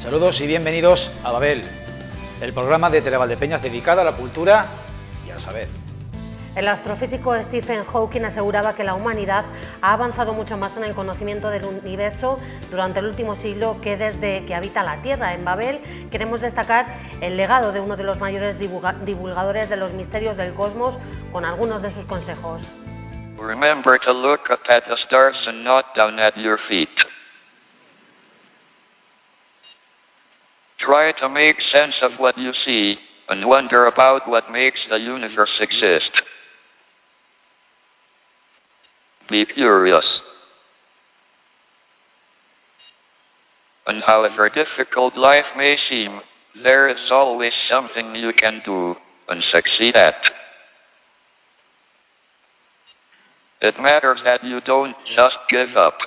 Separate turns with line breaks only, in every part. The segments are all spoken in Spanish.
Saludos y bienvenidos a Babel, el programa de Televaldepeñas dedicado a la cultura y al saber.
El astrofísico Stephen Hawking aseguraba que la humanidad ha avanzado mucho más en el conocimiento del universo durante el último siglo que desde que habita la Tierra. En Babel queremos destacar el legado de uno de los mayores divulgadores de los misterios del cosmos con algunos de sus consejos.
Remember to look up at the stars and not down at your feet. Try to make sense of what you see and wonder about what makes the universe exist. Be curious. And however difficult life may seem, there is always something you can do and succeed at. It matters that you don't just give up.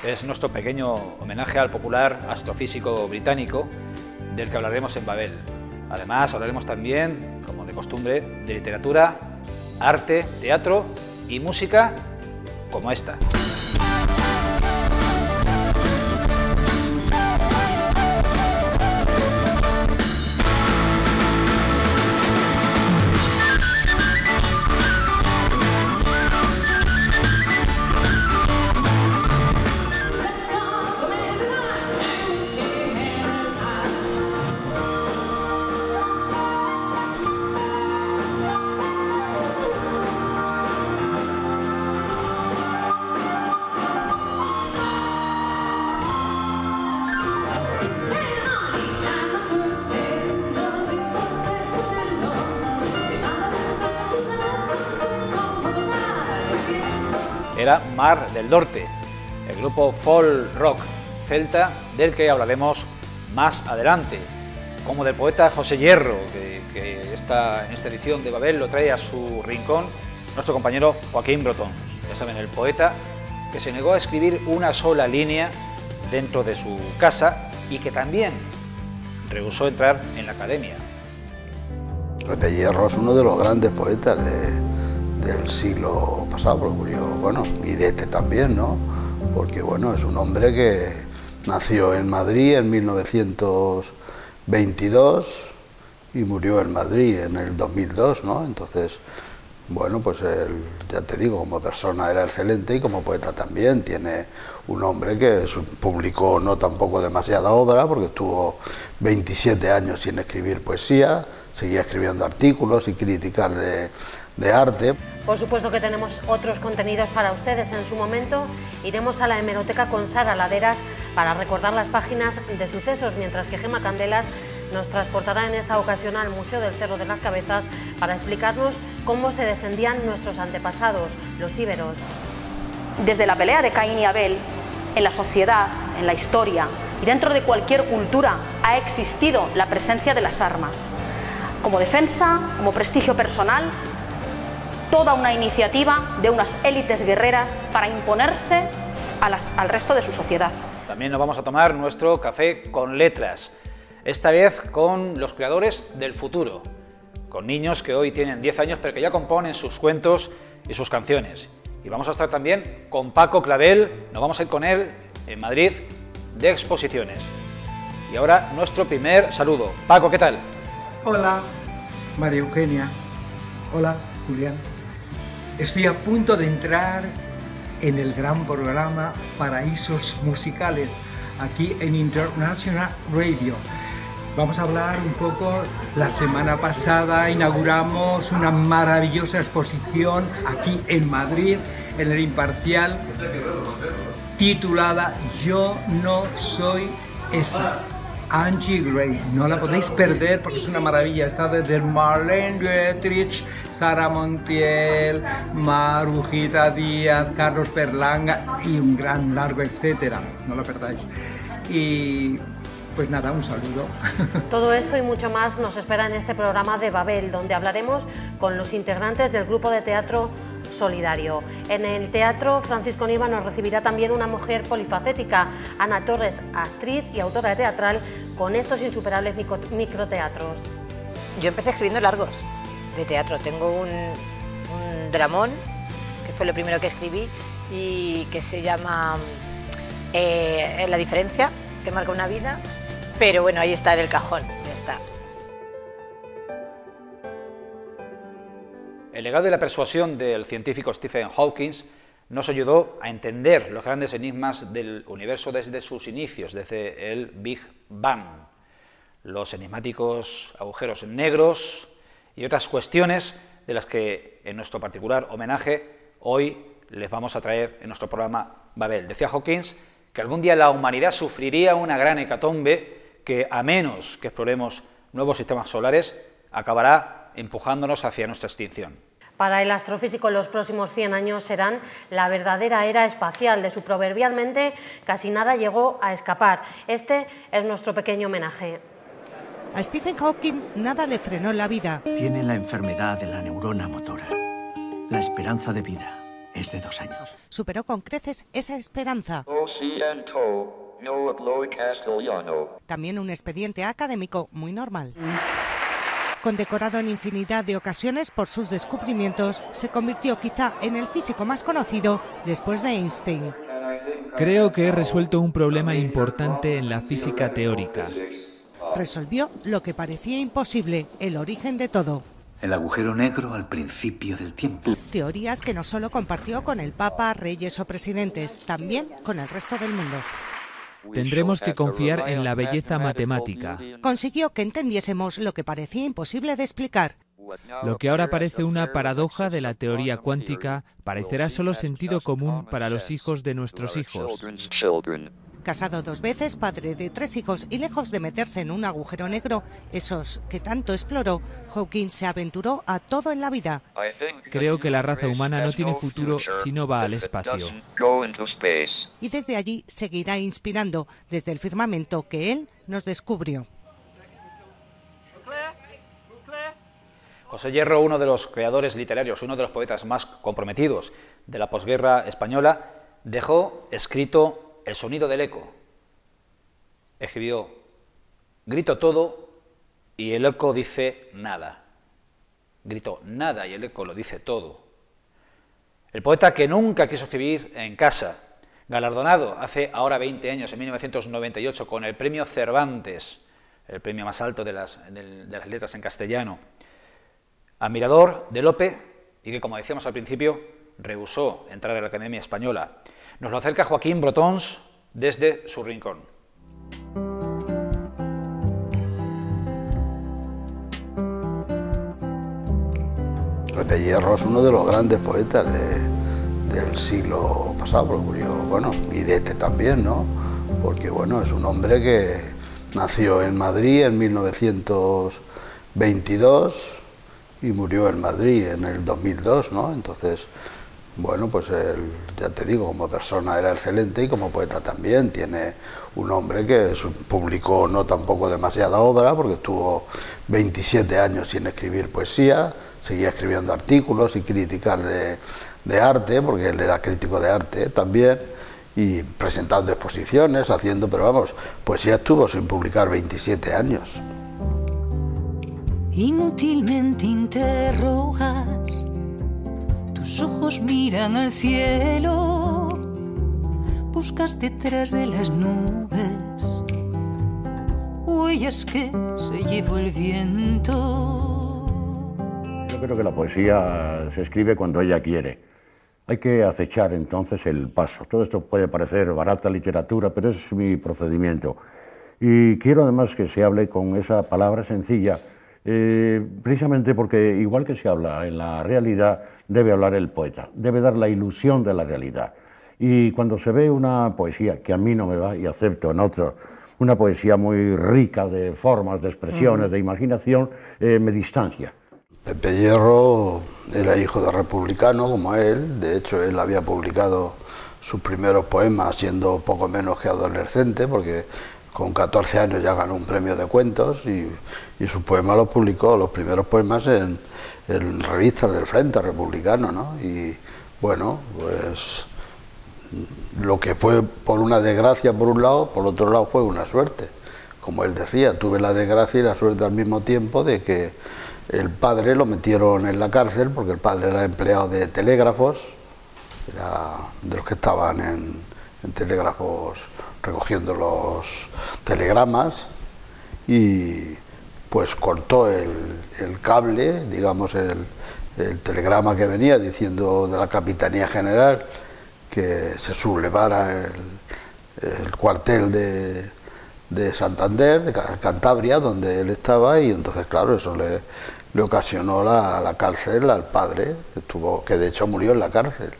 Es nuestro pequeño homenaje al popular astrofísico británico del que hablaremos en Babel. Además, hablaremos también, como de costumbre, de literatura, arte, teatro y música como esta. Era Mar del Norte, el grupo folk rock celta del que hablaremos más adelante, como del poeta José Hierro, que en esta edición de Babel lo trae a su rincón nuestro compañero Joaquín Brotons. Ya saben, el poeta que se negó a escribir una sola línea dentro de su casa y que también rehusó entrar en la academia.
José Hierro es uno de los grandes poetas del siglo pasado, porque murió, bueno, y de este también, ¿no? Porque, bueno, es un hombre que nació en Madrid en 1922 y murió en Madrid en el 2002, ¿no? Entonces, bueno, pues él, ya te digo, como persona era excelente y como poeta también. Tiene un hombre que publicó no tampoco demasiada obra, porque estuvo 27 años sin escribir poesía, seguía escribiendo artículos y críticas de arte.
Por supuesto que tenemos otros contenidos para ustedes. En su momento iremos a la hemeroteca con Sara Laderas para recordar las páginas de sucesos, mientras que Gemma Candelas nos transportará en esta ocasión al Museo del Cerro de las Cabezas para explicarnos cómo se defendían nuestros antepasados, los íberos.
Desde la pelea de Caín y Abel, en la sociedad, en la historia y dentro de cualquier cultura ha existido la presencia de las armas. Como defensa, como prestigio personal, toda una iniciativa de unas élites guerreras para imponerse al resto de su sociedad.
También nos vamos a tomar nuestro café con letras, esta vez con los creadores del futuro, con niños que hoy tienen 10 años pero que ya componen sus cuentos y sus canciones. Y vamos a estar también con Paco Clavel, nos vamos a ir con él en Madrid de exposiciones. Y ahora nuestro primer saludo. Paco, ¿qué tal?
Hola, María Eugenia. Hola, Julián. Estoy a punto de entrar en el gran programa Paraísos Musicales, aquí en International Radio. Vamos a hablar un poco, la semana pasada inauguramos una maravillosa exposición aquí en Madrid, en el Imparcial, titulada Yo no soy esa. Angie Gray, no la podéis perder porque es una maravilla. Está desde Marlene Dietrich, Sara Montiel, Marujita Díaz, Carlos Berlanga y un gran largo etcétera. No la perdáis. Y pues nada, un saludo.
Todo esto y mucho más nos espera en este programa de Babel, donde hablaremos con los integrantes del grupo de teatro Solidario. En el teatro, Francisco Niva nos recibirá también una mujer polifacética, Ana Torres, actriz y autora teatral, con estos insuperables microteatros.
Yo empecé escribiendo largos de teatro. Tengo un dramón, que fue lo primero que escribí, y que se llama La diferencia, que marca una vida, pero bueno, ahí está en el cajón, ya está.
El legado y la persuasión del científico Stephen Hawking nos ayudó a entender los grandes enigmas del universo desde sus inicios, desde el Big Bang, los enigmáticos agujeros negros y otras cuestiones de las que en nuestro particular homenaje hoy les vamos a traer en nuestro programa Babel. Decía Hawking que algún día la humanidad sufriría una gran hecatombe que, a menos que exploremos nuevos sistemas solares, acabará empujándonos hacia nuestra extinción.
Para el astrofísico, los próximos 100 años serán la verdadera era espacial. De su proverbialmente casi nada llegó a escapar. Este es nuestro pequeño homenaje.
A Stephen Hawking nada le frenó la vida.
Tiene la enfermedad de la neurona motora. La esperanza de vida es de 2 años.
Superó con creces esa esperanza. También un expediente académico muy normal. Condecorado en infinidad de ocasiones por sus descubrimientos, se convirtió quizá en el físico más conocido después de Einstein.
Creo que he resuelto un problema importante en la física teórica.
Resolvió lo que parecía imposible, el origen de todo.
El agujero negro al principio del tiempo.
Teorías que no solo compartió con el Papa, reyes o presidentes, también con el resto del mundo.
Tendremos que confiar en la belleza matemática.
Consiguió que entendiésemos lo que parecía imposible de explicar.
Lo que ahora parece una paradoja de la teoría cuántica parecerá solo sentido común para los hijos de nuestros hijos.
Casado 2 veces, padre de 3 hijos y lejos de meterse en un agujero negro, esos que tanto exploró, Hawking se aventuró a todo en la vida.
Creo que la raza humana no tiene futuro si no va al espacio.
Y desde allí seguirá inspirando, desde el firmamento que él nos descubrió.
José Hierro, uno de los creadores literarios, uno de los poetas más comprometidos de la posguerra española, dejó escrito El sonido del eco. Escribió: grito todo y el eco dice nada. Grito nada y el eco lo dice todo. El poeta que nunca quiso escribir en casa, galardonado hace ahora 20 años, en 1998, con el premio Cervantes, el premio más alto de las letras en castellano, admirador de Lope y que, como decíamos al principio, rehusó entrar a la Academia Española. Nos lo acerca Joaquín Brotons desde su rincón.
Pepe Hierro es uno de los grandes poetas del siglo pasado, porque murió, bueno, y de este también, ¿no? Porque, bueno, es un hombre que nació en Madrid en 1922 y murió en Madrid en el 2002, ¿no? Entonces, bueno, pues él, ya te digo, como persona era excelente y como poeta también. Tiene un hombre que publicó no tampoco demasiada obra, porque estuvo 27 años sin escribir poesía, seguía escribiendo artículos y críticas de arte, porque él era crítico de arte también, y presentando exposiciones, haciendo, pero vamos, poesía estuvo sin publicar 27 años.
Inútilmente interrogas, tus ojos miran al cielo, buscas detrás de las nubes huellas que se llevó el viento.
Yo creo que la poesía se escribe cuando ella quiere. Hay que acechar entonces el paso. Todo esto puede parecer barata literatura, pero es mi procedimiento. Y quiero además que se hable con esa palabra sencilla, precisamente porque igual que se habla en la realidad, debe hablar el poeta, debe dar la ilusión de la realidad. Y cuando se ve una poesía, que a mí no me va y acepto en otros, una poesía muy rica de formas, de expresiones, de imaginación, me distancia.
Pepe Hierro era hijo de republicano como él, de hecho él había publicado sus primeros poemas siendo poco menos que adolescente, porque con 14 años ya ganó un premio de cuentos y sus poemas los publicó, los primeros poemas en revistas del Frente Republicano, ¿no? Y bueno, pues lo que fue por una desgracia por un lado, por otro lado fue una suerte. Como él decía, tuve la desgracia y la suerte al mismo tiempo de que el padre lo metieron en la cárcel porque el padre era empleado de telégrafos era de los que estaban en telégrafos recogiendo los telegramas, y pues cortó el cable, digamos el telegrama que venía diciendo de la Capitanía General que se sublevara el cuartel de Santander, de Cantabria, donde él estaba, y entonces claro, eso le ocasionó la cárcel al padre, que de hecho murió en la cárcel.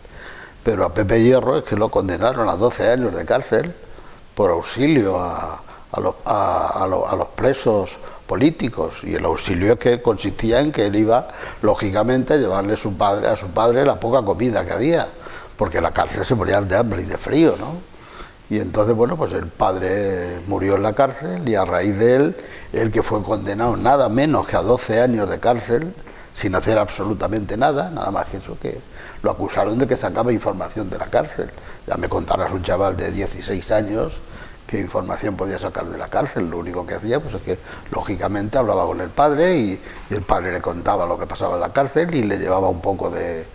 Pero a Pepe Hierro es que lo condenaron a 12 años de cárcel por auxilio a los presos políticos, y el auxilio es que consistía en que él iba lógicamente a llevarle a su padre la poca comida que había, porque en la cárcel se morían de hambre y de frío, ¿no? Y entonces, bueno, pues el padre murió en la cárcel, y a raíz de él que fue condenado nada menos que a 12 años de cárcel, sin hacer absolutamente nada más que eso, que lo acusaron de que sacaba información de la cárcel. Ya me contarás un chaval de 16 años qué información podía sacar de la cárcel. Lo único que hacía pues es que lógicamente hablaba con el padre, y el padre le contaba lo que pasaba en la cárcel y le llevaba un poco de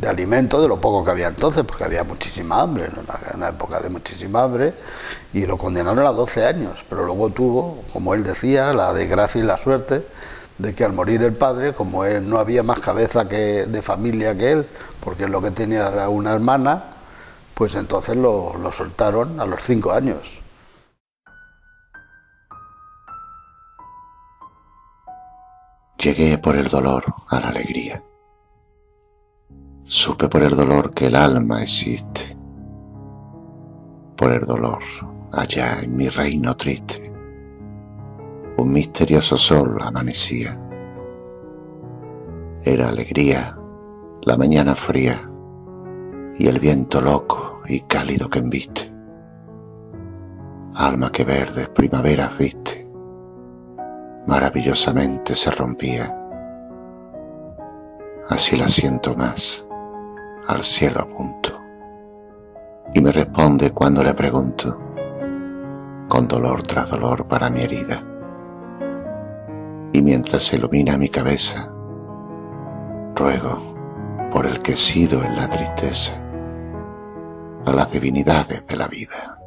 alimento, de lo poco que había entonces, porque había muchísima hambre, ¿no? Una época de muchísima hambre, y lo condenaron a 12 años, pero luego tuvo, como él decía, la desgracia y la suerte de que al morir el padre, como él no había más cabeza de familia que él, porque lo que tenía era una hermana, pues entonces lo soltaron a los 5 años.
Llegué por el dolor a la alegría. Supe por el dolor que el alma existe. Por el dolor, allá en mi reino triste, un misterioso sol amanecía. Era alegría, la mañana fría, y el viento loco y cálido que embiste. Alma que verdes primaveras viste, maravillosamente se rompía. Así la siento más, al cielo apunto, y me responde cuando le pregunto, con dolor tras dolor para mi herida. Y mientras se ilumina mi cabeza, ruego por el que he sido en la tristeza, a las divinidades de la vida.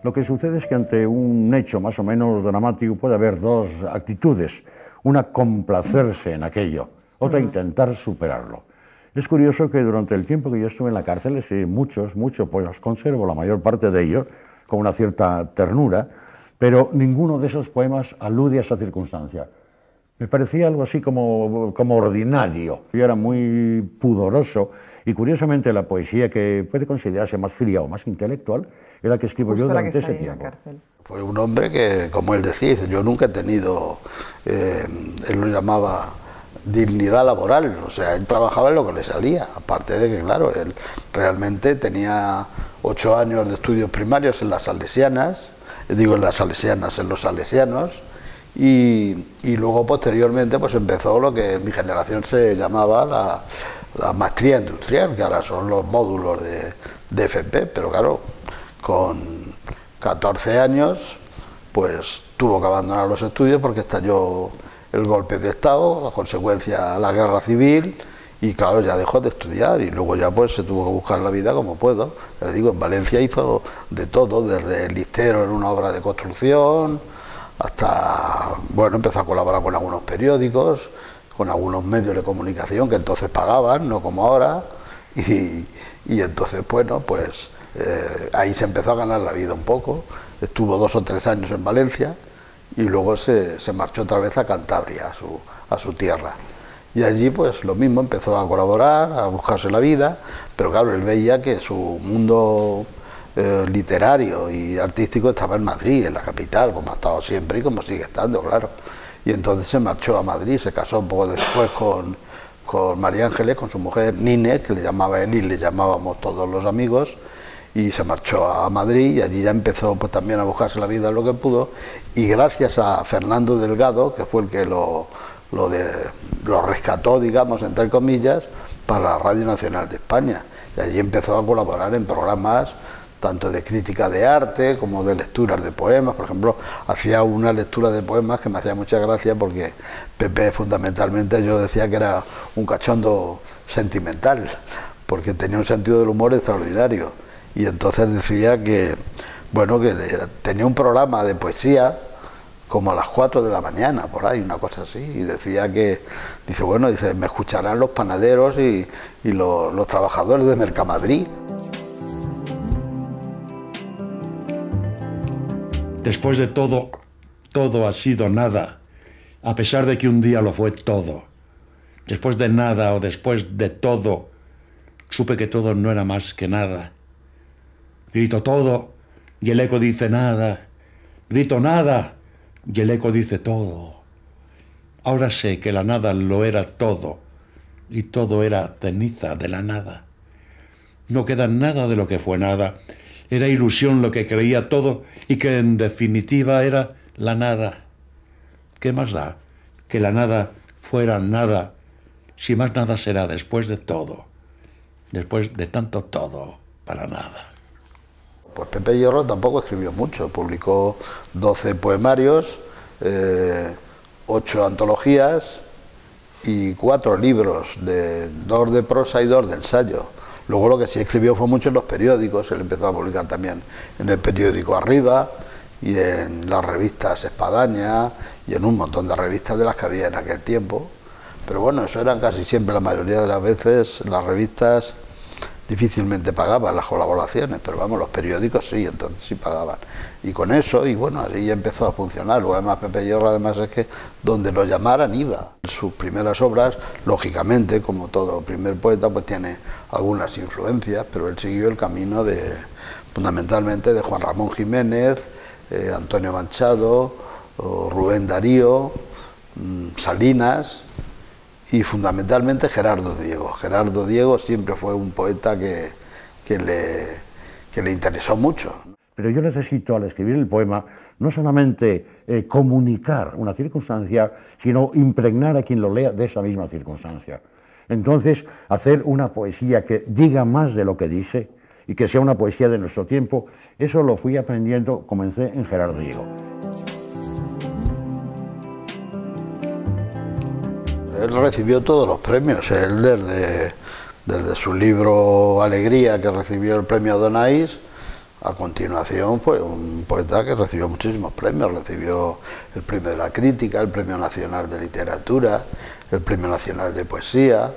Lo que sucede es que ante un hecho más o menos dramático puede haber dos actitudes. Una, complacerse en aquello, otra, intentar superarlo. Es curioso que durante el tiempo que yo estuve en la cárcel, muchos, pues los conservo, la mayor parte de ellos, con una cierta ternura, pero ninguno de esos poemas alude a esa circunstancia. Me parecía algo así como ordinario. Yo era muy pudoroso, y curiosamente la poesía que puede considerarse más fría o más intelectual es la que escribo yo durante ese tiempo.
Fue un hombre que, como él decía, yo nunca he tenido, él lo llamaba dignidad laboral, o sea, él trabajaba en lo que le salía, aparte de que, claro, él realmente tenía 8 años de estudios primarios en las salesianas, en los salesianos, y luego posteriormente pues empezó lo que en mi generación se llamaba la maestría industrial, que ahora son los módulos de FP, pero claro, con 14 años pues tuvo que abandonar los estudios porque estalló el golpe de Estado, a consecuencia de la guerra civil, y claro, ya dejó de estudiar, y luego ya pues se tuvo que buscar la vida como puedo. Les digo, en Valencia hizo de todo, desde listero en una obra de construcción, hasta, bueno, empezó a colaborar con algunos periódicos, con algunos medios de comunicación que entonces pagaban, no como ahora, y entonces, bueno, pues ahí se empezó a ganar la vida un poco. Estuvo 2 o 3 años en Valencia, y luego se marchó otra vez a Cantabria, a su tierra. Y allí pues lo mismo, empezó a colaborar, a buscarse la vida, pero claro, él veía que su mundo literario y artístico estaba en Madrid, en la capital, como ha estado siempre y como sigue estando, claro. Y entonces se marchó a Madrid, se casó un poco después con María Ángeles, con su mujer Nine, que le llamaba él y le llamábamos todos los amigos, y se marchó a Madrid, y allí ya empezó pues también a buscarse la vida lo que pudo, y gracias a Fernando Delgado, que fue el que lo rescató, digamos, entre comillas, para la Radio Nacional de España, y allí empezó a colaborar en programas tanto de crítica de arte como de lecturas de poemas. Por ejemplo, hacía una lectura de poemas que me hacía mucha gracia, porque Pepe fundamentalmente yo decía que era un cachondo sentimental, porque tenía un sentido del humor extraordinario. Y entonces decía que, bueno, que tenía un programa de poesía como a las 4 de la mañana, por ahí, una cosa así, y decía que, dice, bueno, dice, me escucharán los panaderos y los trabajadores de Mercamadrid.
Después de todo, todo ha sido nada, a pesar de que un día lo fue todo. Después de nada o después de todo, supe que todo no era más que nada. Grito todo y el eco dice nada. Grito nada y el eco dice todo. Ahora sé que la nada lo era todo y todo era ceniza de la nada. No queda nada de lo que fue nada. Era ilusión lo que creía todo y que en definitiva era la nada. ¿Qué más da que la nada fuera nada si más nada será después de todo? Después de tanto todo para nada.
Pues Pepe Hierro tampoco escribió mucho, publicó 12 poemarios, 8 antologías y 4 libros, 2 de prosa y 2 de ensayo. Luego lo que sí escribió fue mucho en los periódicos, él empezó a publicar también en el periódico Arriba y en las revistas Espadaña y en un montón de revistas de las que había en aquel tiempo. Pero bueno, eso eran casi siempre, la mayoría de las veces, las revistas difícilmente pagaban las colaboraciones, pero vamos, los periódicos sí, entonces sí pagaban. Y con eso, y bueno, así ya empezó a funcionar. Luego además Pepe Hierro, además es que donde lo llamaran iba. Sus primeras obras, lógicamente, como todo primer poeta, pues tiene algunas influencias, pero él siguió el camino fundamentalmente de Juan Ramón Jiménez, Antonio Machado, Rubén Darío, Salinas y fundamentalmente Gerardo Diego. Gerardo Diego siempre fue un poeta que le interesó mucho.
Pero yo necesito, al escribir el poema, no solamente comunicar una circunstancia, sino impregnar a quien lo lea de esa misma circunstancia. Entonces, hacer una poesía que diga más de lo que dice y que sea una poesía de nuestro tiempo, eso lo fui aprendiendo, comencé en Gerardo Diego.
Él recibió todos los premios, él desde su libro Alegría, que recibió el premio Adonais, a continuación fue un poeta que recibió muchísimos premios, recibió el premio de la crítica, el premio nacional de literatura, el premio nacional de poesía,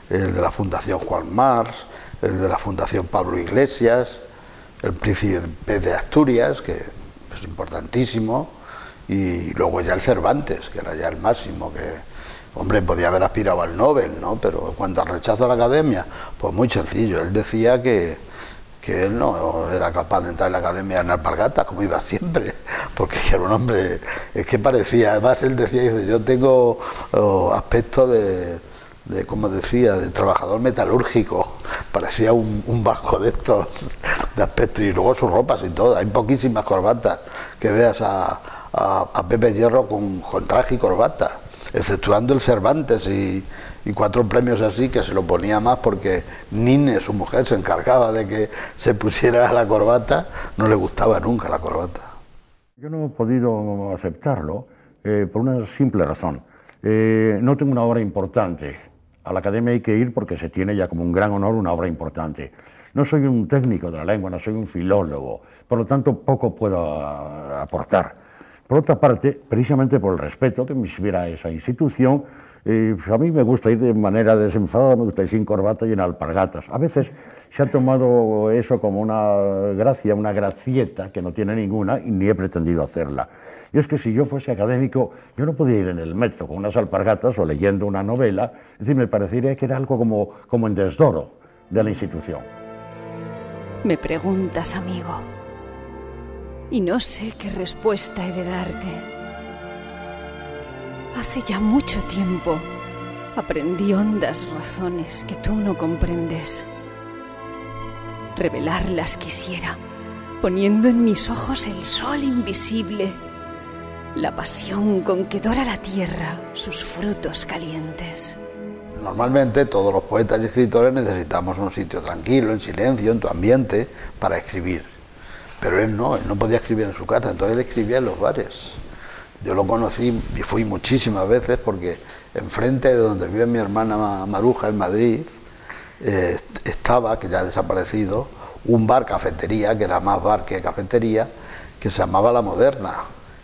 el de la Fundación Juan Mars, el de la Fundación Pablo Iglesias, el Príncipe de Asturias, que es importantísimo, y luego ya el Cervantes, que era ya el máximo, que hombre, podía haber aspirado al Nobel, ¿no? Pero en cuanto al rechazo a la academia, pues muy sencillo. Él decía que él no era capaz de entrar en la academia en alpargatas, como iba siempre, porque era un hombre, es que parecía, además él decía, dice, yo tengo aspecto de, como decía, de trabajador metalúrgico, parecía un vasco de estos, de aspecto, y luego sus ropas y todo. Hay poquísimas corbatas que veas a Pepe Hierro con traje y corbata, exceptuando el Cervantes y 4 premios así, que se lo ponía más porque Nine, su mujer, se encargaba de que se pusiera la corbata, no le gustaba nunca la corbata.
Yo no he podido aceptarlo por una simple razón. No tengo una obra importante. A la academia hay que ir porque se tiene ya como un gran honor una obra importante. No soy un técnico de la lengua, no soy un filólogo, por lo tanto poco puedo aportar. Por otra parte, precisamente por el respeto que me inspira esa institución, pues a mí me gusta ir de manera desenfadada, me gusta ir sin corbata y en alpargatas. A veces se ha tomado eso como una gracia, una gracieta, que no tiene ninguna, y ni he pretendido hacerla. Y es que si yo fuese académico, yo no podía ir en el metro con unas alpargatas o leyendo una novela, es decir, me parecería que era algo como en desdoro de la institución.
Me preguntas, amigo, y no sé qué respuesta he de darte. Hace ya mucho tiempo aprendí hondas razones que tú no comprendes. Revelarlas quisiera, poniendo en mis ojos el sol invisible, la pasión con que dora la tierra sus frutos calientes.
Normalmente todos los poetas y escritores necesitamos un sitio tranquilo, en silencio, en tu ambiente, para escribir. Pero él no podía escribir en su casa, entonces él escribía en los bares. Yo lo conocí y fui muchísimas veces porque enfrente de donde vive mi hermana Maruja, en Madrid, estaba, que ya ha desaparecido, un bar-cafetería, que era más bar que cafetería, que se llamaba La Moderna,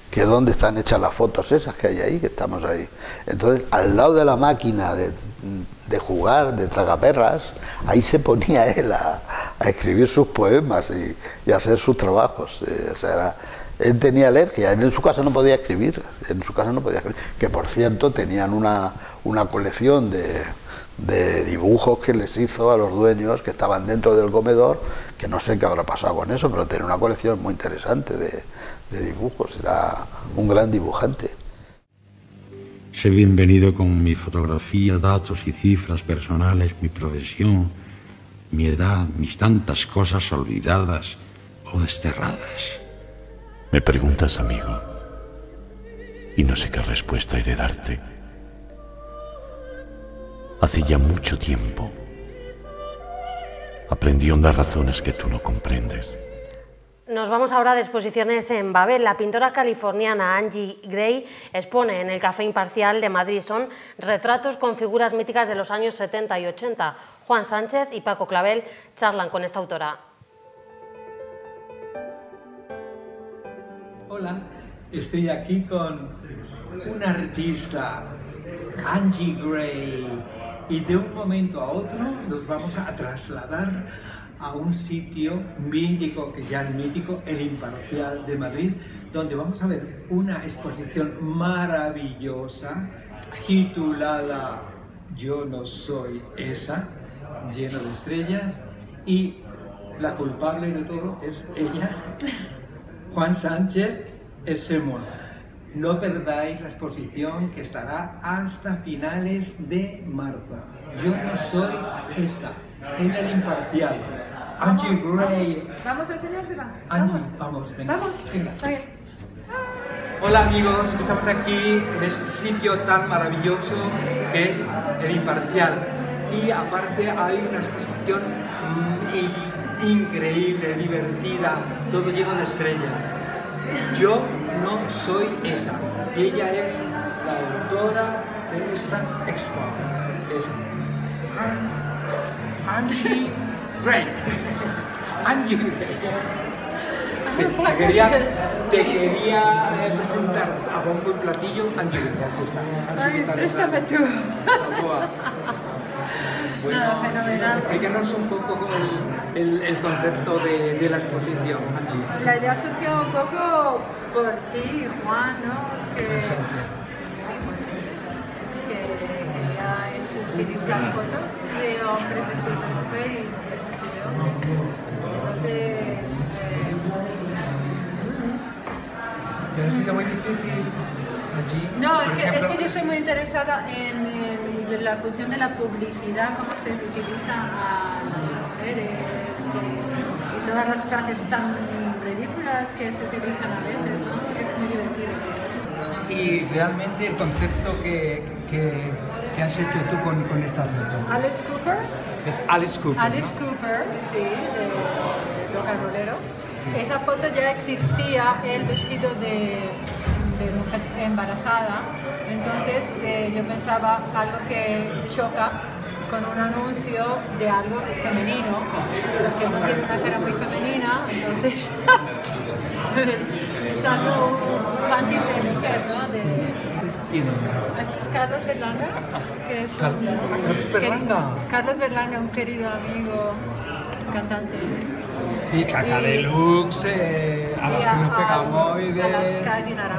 que es donde están hechas las fotos esas que hay ahí, que estamos ahí. Entonces, al lado de la máquina de jugar, de tragaperras, ahí se ponía él a escribir sus poemas y a hacer sus trabajos. O sea, él tenía alergia, él en su casa no podía escribir, que por cierto tenían una colección de dibujos que les hizo a los dueños que estaban dentro del comedor, que no sé qué habrá pasado con eso, pero tenía una colección muy interesante de dibujos, era un gran dibujante.
Sé bienvenido con mi fotografía, datos y cifras personales, mi profesión, mi edad, mis tantas cosas olvidadas o desterradas.
Me preguntas, amigo, y no sé qué respuesta he de darte. Hace ya mucho tiempo aprendí hondas razones que tú no comprendes.
Nos vamos ahora de exposiciones en Babel. La pintora californiana Angie Gray expone en el Café Imparcial de Madrid. Son retratos con figuras míticas de los años 70 y 80. Juan Sánchez y Paco Clavel charlan con esta autora.
Hola, estoy aquí con una artista, Angie Gray, y de un momento a otro nos vamos a trasladar a un sitio mítico, que ya es mítico, el Imparcial de Madrid, donde vamos a ver una exposición maravillosa titulada Yo no soy esa, lleno de estrellas, y la culpable de todo es ella, Juan Sánchez, ese mono. No perdáis la exposición, que estará hasta finales de marzo. Yo no soy esa, en el Imparcial. Angie Gray.
¿Vamos a enseñársela?
Angie, vamos, venga.
Vamos,
venga.
Bien.
Hola amigos, estamos aquí en este sitio tan maravilloso que es el Imparcial. Y aparte hay una exposición increíble, divertida, todo lleno de estrellas. Yo no soy esa. Y ella es la autora de esta expo. Es Angie Gray. Angie Gray. Te quería presentar a bombo y platillo Angie Gray.
Ay, préstame tú.
Bueno,
nada, fenomenal.
Explícanos un poco el concepto de la exposición, Angie.
La idea surgió un poco por ti, Juan, ¿no? Que,
Juan Sánchez.
Sí, Juan Sánchez. Que queríais utilizar fotos de hombres vestidos de mujer y entonces...
¿Pero ha sido muy difícil allí?
No, es que yo soy muy interesada en la función de la publicidad, cómo se utiliza a las mujeres y todas las frases tan ridículas que se utilizan a veces, ¿no? Es muy divertido.
Y realmente el concepto que has hecho tú con esta foto.
Alice Cooper.
Es Alice Cooper.
Alice Cooper, sí, de rock and rollero. Sí. Esa foto ya existía, el vestido de mujer embarazada, entonces yo pensaba algo que choca con un anuncio de algo femenino, porque no tiene una cara muy femenina, entonces usando un panties de mujer, ¿no? Este es Carlos Berlanga, que es Carlos Berlanga, un querido amigo, cantante.
Sí, Caca Deluxe, a los que nos pegamos de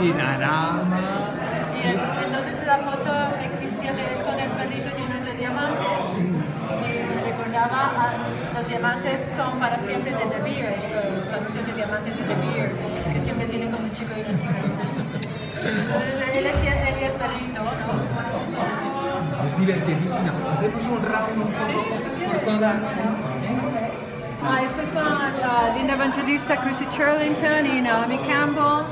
Dinarama.
Y entonces la foto existía con el perrito lleno de diamantes y me recordaba a los diamantes son para siempre de The Beers, los anuncios de diamantes de The Beers, que siempre tienen como un chico y una chica. Entonces él y el perrito, ¿no?
Es divertidísima. Hacemos un round un poco por todas.
Estos son Linda Evangelista, Chrissy Turlington y Naomi Campbell.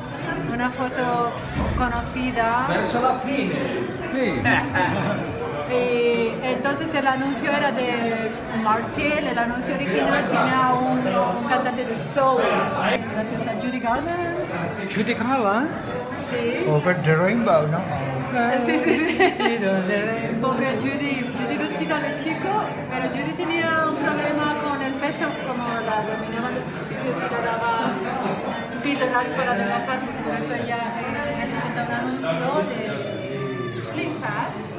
Una foto conocida.
Verso la fine. Sí.
Y entonces el anuncio era de Mark Till, el anuncio original tiene a un cantante de soul. Gracias a Judy Garland.
Judy Garland.
Sí.
Over the Rainbow, ¿no?
Sí. Pobre Judy vestida hizo de chico, pero Judy tenía un problema con el peso, como la dominaban los estudios y le daba píldoras para adelgazar, pues por eso ella necesita un anuncio de Slim Fast.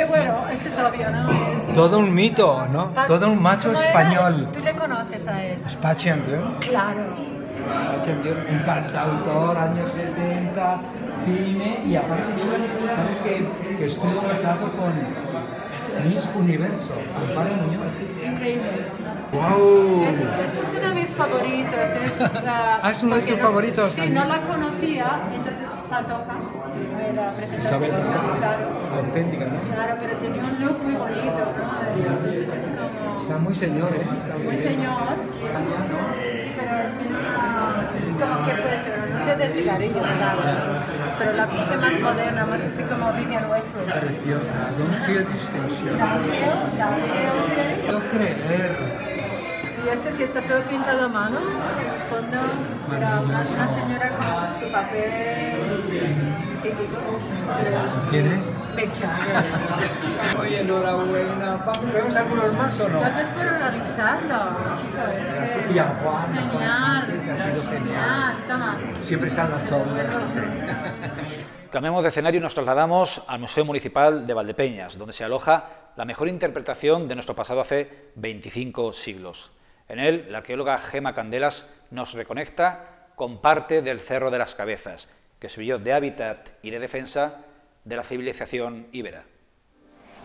Bueno, esto es obvio, ¿no?
Todo un mito, ¿no? Todo un macho español.
¿Tú le conoces a él?
Spachendion.
Claro.
Spachendion, un cantautor, años 70, cine, y aparte, ¿sabes que estuvo casado con Miss Universo, Amparo Muñoz?
Increíble.
¡Wow!
Este es uno de mis favoritos.
Es uno de tus favoritos.
Sí, no la conocía, entonces Pantoja, la presentación.
Isabel,
claro.
Auténtica, ¿no?
Claro, pero tenía un look muy bonito, ¿no? Entonces es como...
Está muy señor, ¿eh? Está
muy señor. Sí, pero es como que puede ser, no sé de cigarrillos, claro. Pero la puse más moderna, más así como Vivian Westwood.
Preciosa. Don't feel distinction. No creer.
Y esto sí está todo pintado a mano, en el fondo, era una señora con su papel típico.
¿Quién es?
Pecha.
Oye, enhorabuena. ¿Vemos algunos más o no?
Gracias por organizarlo, chicos.
Y a Juan.
Genial.
Ha sido
Genial, toma.
Siempre está en la sombra.
Cambiamos de escenario y nos trasladamos al Museo Municipal de Valdepeñas, donde se aloja la mejor interpretación de nuestro pasado hace 25 siglos. En él, la arqueóloga Gema Candelas nos reconecta con parte del Cerro de las Cabezas, que sirvió de hábitat y de defensa de la civilización íbera.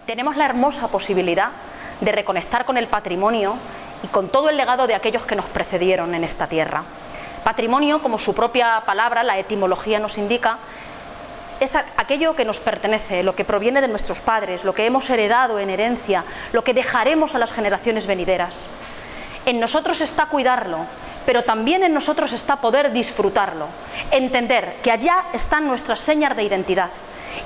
Tenemos la hermosa posibilidad de reconectar con el patrimonio y con todo el legado de aquellos que nos precedieron en esta tierra. Patrimonio, como su propia palabra, la etimología nos indica, es aquello que nos pertenece, lo que proviene de nuestros padres, lo que hemos heredado en herencia, lo que dejaremos a las generaciones venideras. En nosotros está cuidarlo, pero también en nosotros está poder disfrutarlo, entender que allá están nuestras señas de identidad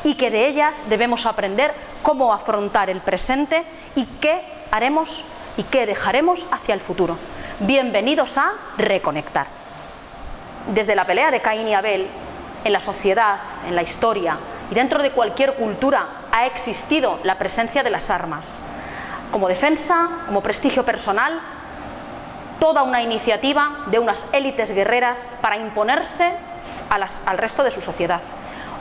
y que de ellas debemos aprender cómo afrontar el presente y qué haremos y qué dejaremos hacia el futuro. Bienvenidos a Reconectar. Desde la pelea de Caín y Abel, en la sociedad, en la historia y dentro de cualquier cultura ha existido la presencia de las armas. Como defensa, como prestigio personal, toda una iniciativa de unas élites guerreras para imponerse al resto de su sociedad.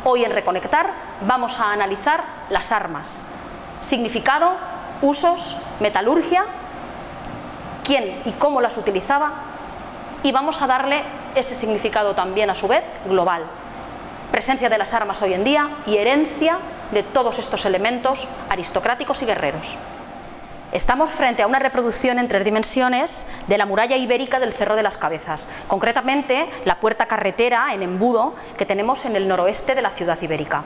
Hoy en Reconectar vamos a analizar las armas, significado, usos, metalurgia, quién y cómo las utilizaba, y vamos a darle ese significado también a su vez global. Presencia de las armas hoy en día y herencia de todos estos elementos aristocráticos y guerreros. Estamos frente a una reproducción en 3 dimensiones de la muralla ibérica del Cerro de las Cabezas, concretamente la puerta carretera en embudo que tenemos en el noroeste de la ciudad ibérica.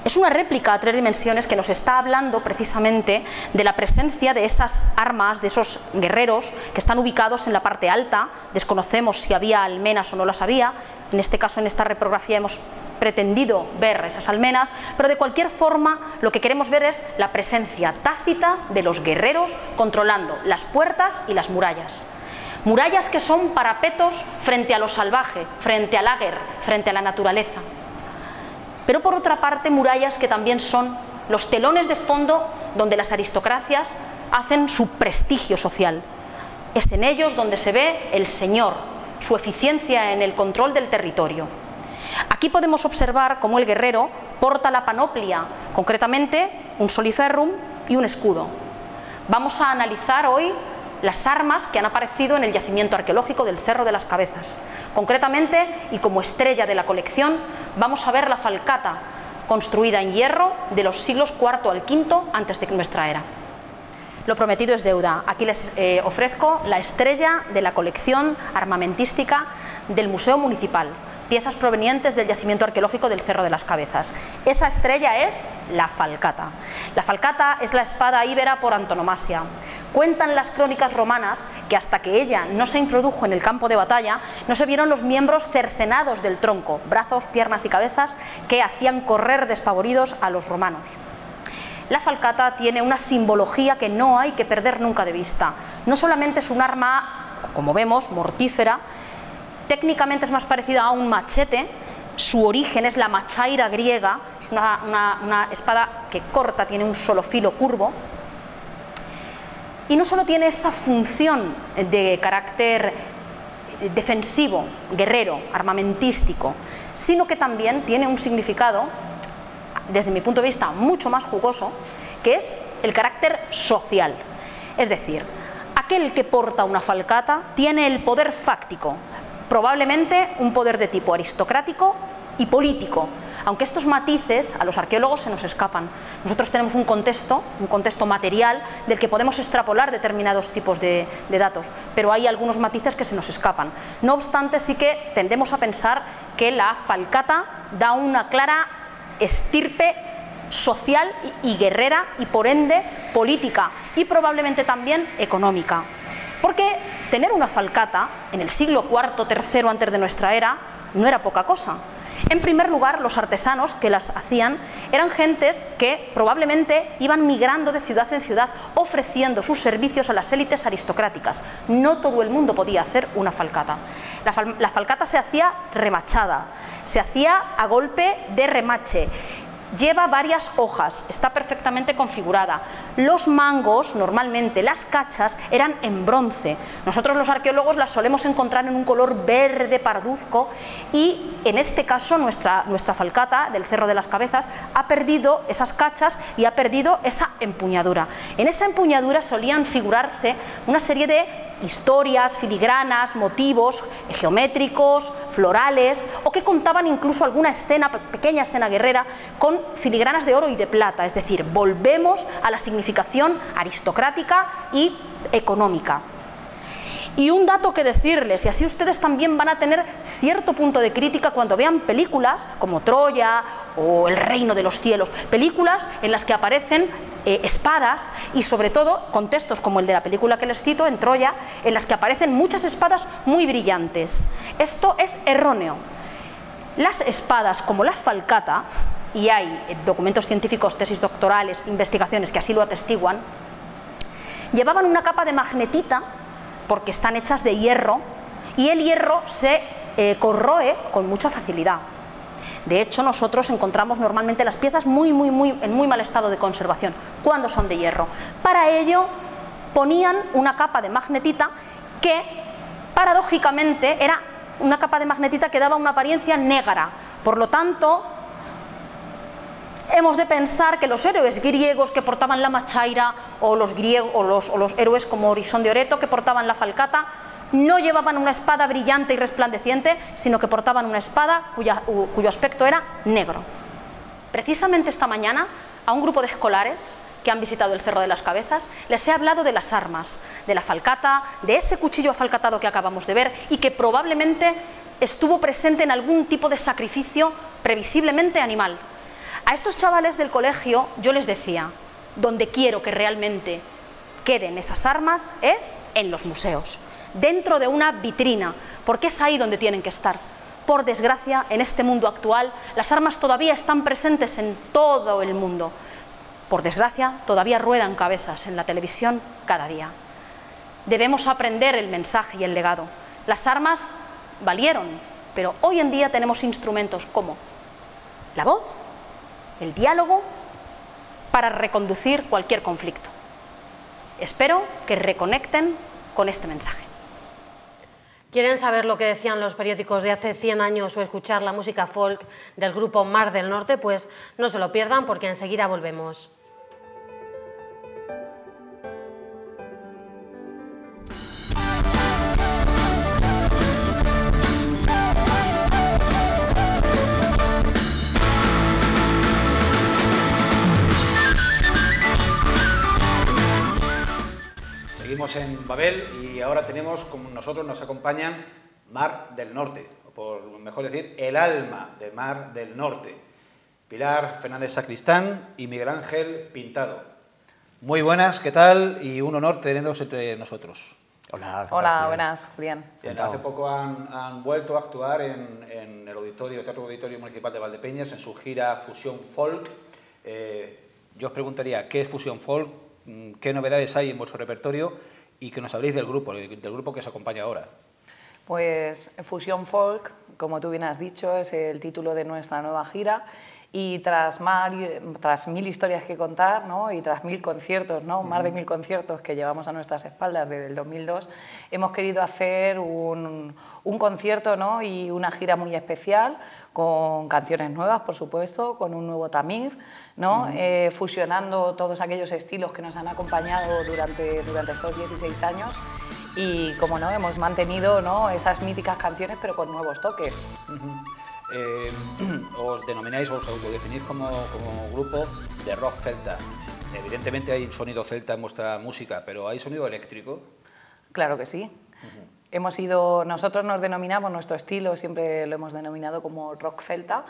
Es una réplica a 3 dimensiones que nos está hablando precisamente de la presencia de esas armas, de esos guerreros que están ubicados en la parte alta. Desconocemos si había almenas o no las había, en este caso en esta reprografía hemos pretendido ver esas almenas, pero de cualquier forma lo que queremos ver es la presencia tácita de los guerreros controlando las puertas y las murallas. Murallas que son parapetos frente a lo salvaje, frente al áger, frente a la naturaleza. Pero por otra parte murallas que también son los telones de fondo donde las aristocracias hacen su prestigio social. Es en ellos donde se ve el señor, su eficiencia en el control del territorio. Aquí podemos observar cómo el guerrero porta la panoplia, concretamente un soliferrum y un escudo. Vamos a analizar hoy las armas que han aparecido en el yacimiento arqueológico del Cerro de las Cabezas. Concretamente, y como estrella de la colección, vamos a ver la falcata, construida en hierro de los siglos IV al V antes de nuestra era. Lo prometido es deuda. Aquí les ofrezco la estrella de la colección armamentística del Museo Municipal, piezas provenientes del yacimiento arqueológico del Cerro de las Cabezas. Esa estrella es la falcata. La falcata es la espada íbera por antonomasia. Cuentan las crónicas romanas que hasta que ella no se introdujo en el campo de batalla, no se vieron los miembros cercenados del tronco, brazos, piernas y cabezas, que hacían correr despavoridos a los romanos. La falcata tiene una simbología que no hay que perder nunca de vista. No solamente es un arma, como vemos, mortífera, técnicamente es más parecida a un machete, Su origen es la machaira griega, es una espada que corta, tiene un solo filo curvo, y no solo tiene esa función de carácter defensivo, guerrero, armamentístico, sino que también tiene un significado, desde mi punto de vista, mucho más jugoso, que es el carácter social. Es decir, aquel que porta una falcata tiene el poder fáctico, probablemente un poder de tipo aristocrático y político, aunque estos matices a los arqueólogos se nos escapan. Nosotros tenemos un contexto material del que podemos extrapolar determinados tipos de datos, pero hay algunos matices que se nos escapan. No obstante, sí que tendemos a pensar que la falcata da una clara estirpe social y guerrera y por ende política y probablemente también económica. Porque tener una falcata en el siglo IV, III antes de nuestra era no era poca cosa. En primer lugar, los artesanos que las hacían eran gentes que probablemente iban migrando de ciudad en ciudad ofreciendo sus servicios a las élites aristocráticas. No todo el mundo podía hacer una falcata. La falcata se hacía remachada, se hacía a golpe de remache. Lleva varias hojas, está perfectamente configurada. Los mangos, normalmente las cachas, eran en bronce. Nosotros los arqueólogos las solemos encontrar en un color verde parduzco y en este caso nuestra falcata del Cerro de las Cabezas ha perdido esas cachas y ha perdido esa empuñadura. En esa empuñadura solían figurarse una serie de historias, filigranas, motivos geométricos, florales, o que contaban incluso alguna escena, pequeña escena guerrera, con filigranas de oro y de plata. Es decir, volvemos a la significación aristocrática y económica. Y un dato que decirles, y así ustedes también van a tener cierto punto de crítica cuando vean películas como Troya o El Reino de los Cielos, películas en las que aparecen espadas y sobre todo contextos como el de la película que les cito, en Troya, en las que aparecen muchas espadas muy brillantes. Esto es erróneo. Las espadas como la falcata, y hay documentos científicos, tesis doctorales, investigaciones que así lo atestiguan, llevaban una capa de magnetita porque están hechas de hierro y el hierro se corroe con mucha facilidad. De hecho, nosotros encontramos normalmente las piezas en muy mal estado de conservación cuando son de hierro. Para ello ponían una capa de magnetita que paradójicamente era una capa de magnetita que daba una apariencia negra. Por lo tanto, hemos de pensar que los héroes griegos que portaban la machaira o los héroes como Orisón de Oreto que portaban la falcata no llevaban una espada brillante y resplandeciente, sino que portaban una espada cuyo aspecto era negro. Precisamente esta mañana, a un grupo de escolares que han visitado el Cerro de las Cabezas, les he hablado de las armas, de la falcata, de ese cuchillo afalcatado que acabamos de ver y que probablemente estuvo presente en algún tipo de sacrificio previsiblemente animal. A estos chavales del colegio yo les decía, donde quiero que realmente queden esas armas es en los museos, dentro de una vitrina, porque es ahí donde tienen que estar. Por desgracia, en este mundo actual, las armas todavía están presentes en todo el mundo. Por desgracia, todavía ruedan cabezas en la televisión cada día. Debemos aprender el mensaje y el legado. Las armas valieron, pero hoy en día tenemos instrumentos como la voz, el diálogo, para reconducir cualquier conflicto. Espero que reconecten con este mensaje.
¿Quieren saber lo que decían los periódicos de hace 100 años o escuchar la música folk del grupo Mar del Norte? Pues no se lo pierdan porque enseguida volvemos.
Seguimos en Babel y ahora tenemos, como nosotros nos acompañan, Mar del Norte, o por mejor decir, el alma de Mar del Norte. Pilar Fernández Sacristán y Miguel Ángel Pintado. Muy buenas, ¿qué tal? Y un honor tenerlos entre nosotros.
Hola. Hola, buenas, Julián.
Hace poco han vuelto a actuar en el Teatro Auditorio Municipal de Valdepeñas, en su gira Fusión Folk. Yo os preguntaría, ¿qué es Fusión Folk? ¿Qué novedades hay en vuestro repertorio? Y que nos habléis del grupo que os acompaña ahora.
Pues Fusión Folk como tú bien has dicho, es el título de nuestra nueva gira. Y tras 1000 historias que contar, ¿no? Y tras 1000 conciertos, ¿no? Más de 1000 conciertos que llevamos a nuestras espaldas desde el 2002, hemos querido hacer un concierto, ¿no? Y una gira muy especial, con canciones nuevas, por supuesto, con un nuevo tamiz, ¿no? Fusionando todos aquellos estilos que nos han acompañado durante estos 16 años y, como no, hemos mantenido, ¿no? Esas míticas canciones, pero con nuevos toques.
Os denomináis, os autodefinís como grupo de rock celta. Evidentemente hay sonido celta en vuestra música, pero ¿hay sonido eléctrico?
Claro que sí. Nosotros nos denominamos, nuestro estilo siempre lo hemos denominado como rock celta,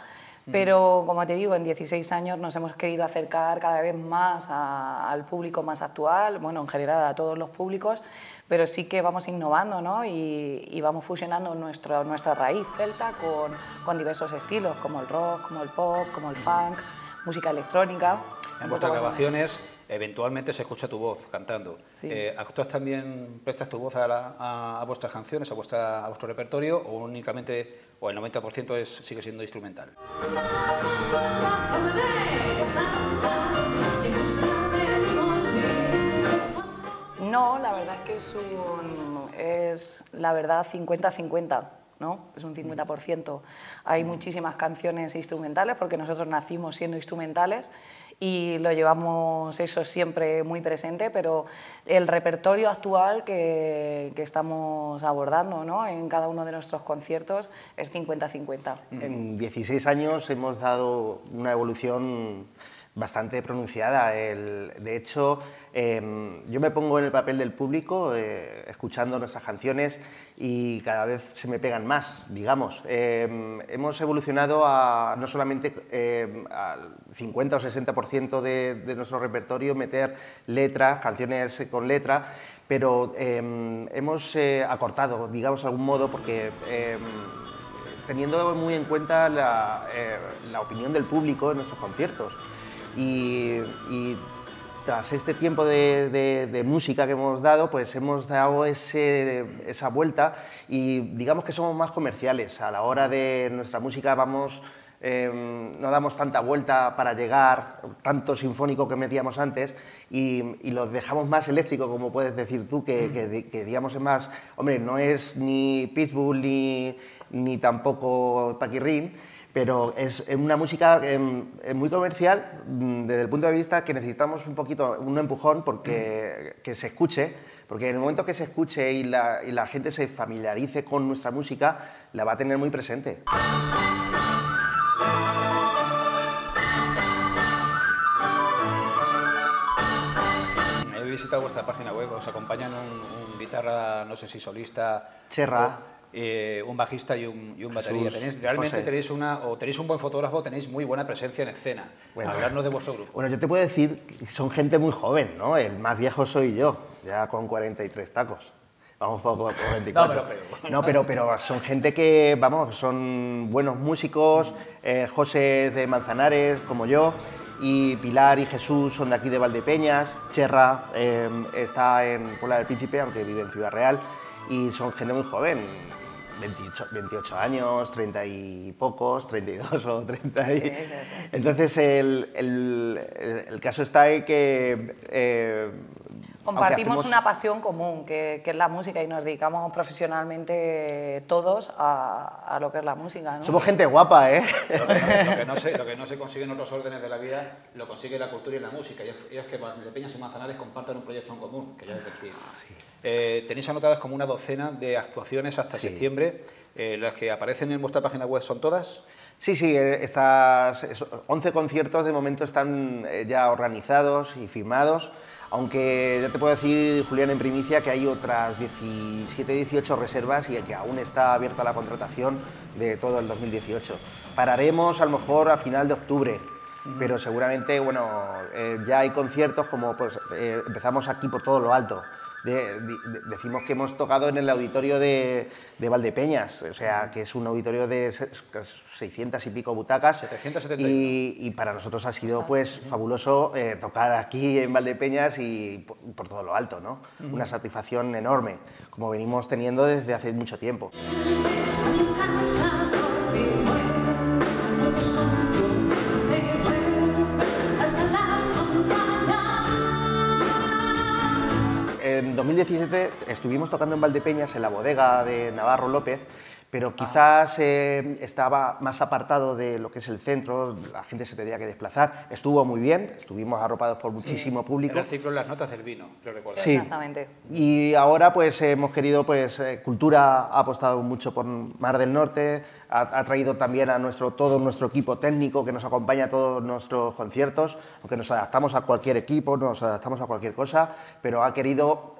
pero como te digo, en 16 años nos hemos querido acercar cada vez más al público más actual, bueno, en general a todos los públicos, pero sí que vamos innovando, ¿no? y vamos fusionando nuestra raíz celta con diversos estilos, como el rock, como el pop, como el funk, música electrónica.
En vuestras grabaciones eventualmente se escucha tu voz cantando. Sí. ¿Actúas también, prestas tu voz a vuestras canciones, a vuestro repertorio, o únicamente, o el 90% sigue siendo instrumental?
No, la verdad es que es la verdad 50-50, ¿no? Es un 50%. Hay muchísimas canciones instrumentales porque nosotros nacimos siendo instrumentales y lo llevamos eso siempre muy presente, pero el repertorio actual que estamos abordando, ¿no? En cada uno de nuestros conciertos es 50-50.
En 16 años hemos dado una evolución bastante pronunciada. De hecho, yo me pongo en el papel del público, escuchando nuestras canciones, y cada vez se me pegan más, digamos. Hemos evolucionado no solamente al 50 o 60% de nuestro repertorio, meter letras, canciones con letra, pero hemos acortado, digamos, de algún modo, porque teniendo muy en cuenta la opinión del público en nuestros conciertos. Y tras este tiempo de música que hemos dado, pues hemos dado esa vuelta, y digamos que somos más comerciales. A la hora de nuestra música no damos tanta vuelta para llegar, tanto sinfónico que metíamos antes, y lo dejamos más eléctrico, como puedes decir tú, que digamos es más, hombre, no es ni Pitbull ni tampoco Paquirrín, pero es una música muy comercial, desde el punto de vista que necesitamos un empujón porque que se escuche, porque en el momento que se escuche y la gente se familiarice con nuestra música, la va a tener muy presente.
He visitado vuestra página web, os acompañan un guitarra, no sé si solista...
Cherra.
Un bajista y un batería. Realmente tenéis un buen fotógrafo, tenéis muy buena presencia en escena. Bueno, hablarnos de vuestro grupo.
Bueno, yo te puedo decir que son gente muy joven, ¿no? El más viejo soy yo, ya con 43 tacos. Vamos por 24. No, pero son gente que, vamos, son buenos músicos. José de Manzanares, como yo, y Pilar y Jesús son de aquí de Valdepeñas. Cherra está en Puebla del Príncipe, aunque vive en Ciudad Real, y son gente muy joven. 28 años, 30 y pocos, 32 o 30 y... Entonces el caso está en que...
compartimos una pasión común, que es la música, y nos dedicamos profesionalmente todos a lo que es la música, ¿no?
Somos gente guapa, ¿eh?
Lo que no se consigue en otros órdenes de la vida, lo consigue la cultura y la música, y es que Valdepeñas y Manzanares compartan un proyecto en común, que ya es decir. Sí. Tenéis anotadas como una docena de actuaciones hasta septiembre. ¿Las que aparecen en vuestra página web son todas?
Sí, estas 11 conciertos de momento están ya organizados y firmados, aunque ya te puedo decir, Julián, en primicia, que hay otras 17-18 reservas y que aún está abierta la contratación de todo el 2018. Pararemos a lo mejor a final de octubre, pero seguramente, bueno, ya hay conciertos como pues, empezamos aquí por todo lo alto. Decimos que hemos tocado en el auditorio de Valdepeñas, o sea, que es un auditorio de 600 y pico butacas.
771.
Y para nosotros ha sido pues fabuloso tocar aquí en Valdepeñas y por todo lo alto, ¿no? Una satisfacción enorme, como venimos teniendo desde hace mucho tiempo. en 2017 estuvimos tocando en Valdepeñas, en la bodega de Navarro López, pero quizás estaba más apartado de lo que es el centro, la gente se tenía que desplazar. Estuvo muy bien, estuvimos arropados por muchísimo público.
Era el ciclo en las notas del vino, creo recordar.
Sí.
Exactamente.
Y ahora pues hemos querido, pues Cultura ha apostado mucho por Mar del Norte, ha traído también a todo nuestro equipo técnico que nos acompaña a todos nuestros conciertos, aunque nos adaptamos a cualquier equipo, nos adaptamos a cualquier cosa, pero ha querido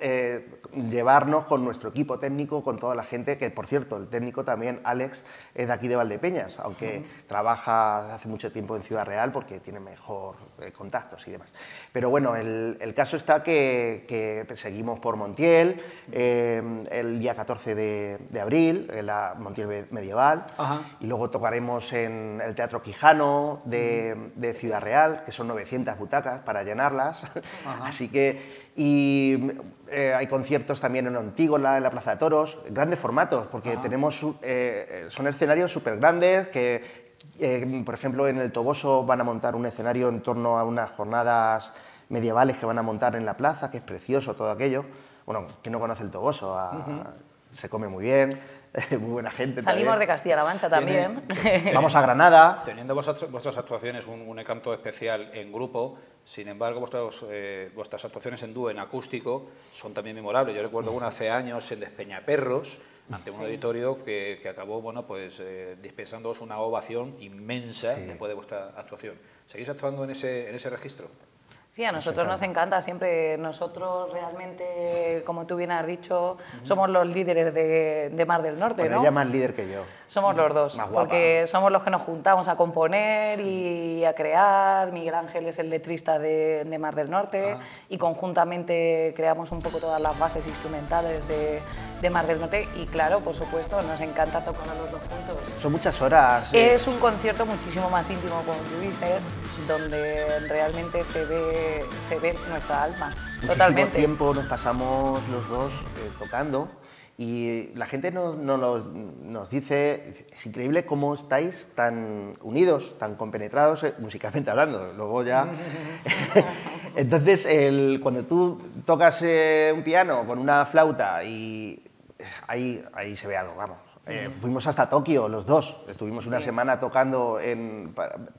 llevarnos con nuestro equipo técnico, con toda la gente, que por cierto, el técnico también, Alex, es de aquí de Valdepeñas, aunque trabaja hace mucho tiempo en Ciudad Real porque tiene mejor contactos y demás. Pero bueno, el caso está que seguimos por Montiel, el día 14 de abril, en la Montiel Medieval, y luego tocaremos en el Teatro Quijano de Ciudad Real, que son 900 butacas para llenarlas, así que... Y hay conciertos también en Ontígola, en la Plaza de Toros, grandes formatos, porque tenemos, son escenarios súper grandes que, por ejemplo, en el Toboso van a montar un escenario en torno a unas jornadas medievales que van a montar en la plaza, que es precioso todo aquello. Bueno, quien no conoce el Toboso, se come muy bien, muy buena gente.
Salimos
también
de Castilla-La Mancha también.
Vamos a Granada.
Teniendo vuestras actuaciones un encanto especial en grupo, sin embargo, vuestras actuaciones en dúo, en acústico, son también memorables. Yo recuerdo una hace años en Despeñaperros, ante un auditorio que acabó, bueno, pues dispensándoos una ovación inmensa después de vuestra actuación. ¿Seguís actuando en ese registro?
Sí, a nosotros nos encanta, siempre nosotros realmente, como tú bien has dicho, somos los líderes de Mar del Norte,
bueno,
¿no?
Ella más líder que yo.
Somos los dos, porque somos los que nos juntamos a componer y a crear. Miguel Ángel es el letrista de Mar del Norte y conjuntamente creamos un poco todas las bases instrumentales de Mar del Norte y claro, por supuesto, nos encanta tocar a los dos juntos.
Son muchas horas.
Es un concierto muchísimo más íntimo, como tú dices, donde realmente se ve nuestra alma.
Muchísimo tiempo nos pasamos los dos tocando y la gente nos dice, es increíble cómo estáis tan unidos, tan compenetrados, musicalmente hablando, luego ya... Entonces, cuando tú tocas un piano con una flauta y ahí se ve algo, vamos. Fuimos hasta Tokio los dos, estuvimos una semana tocando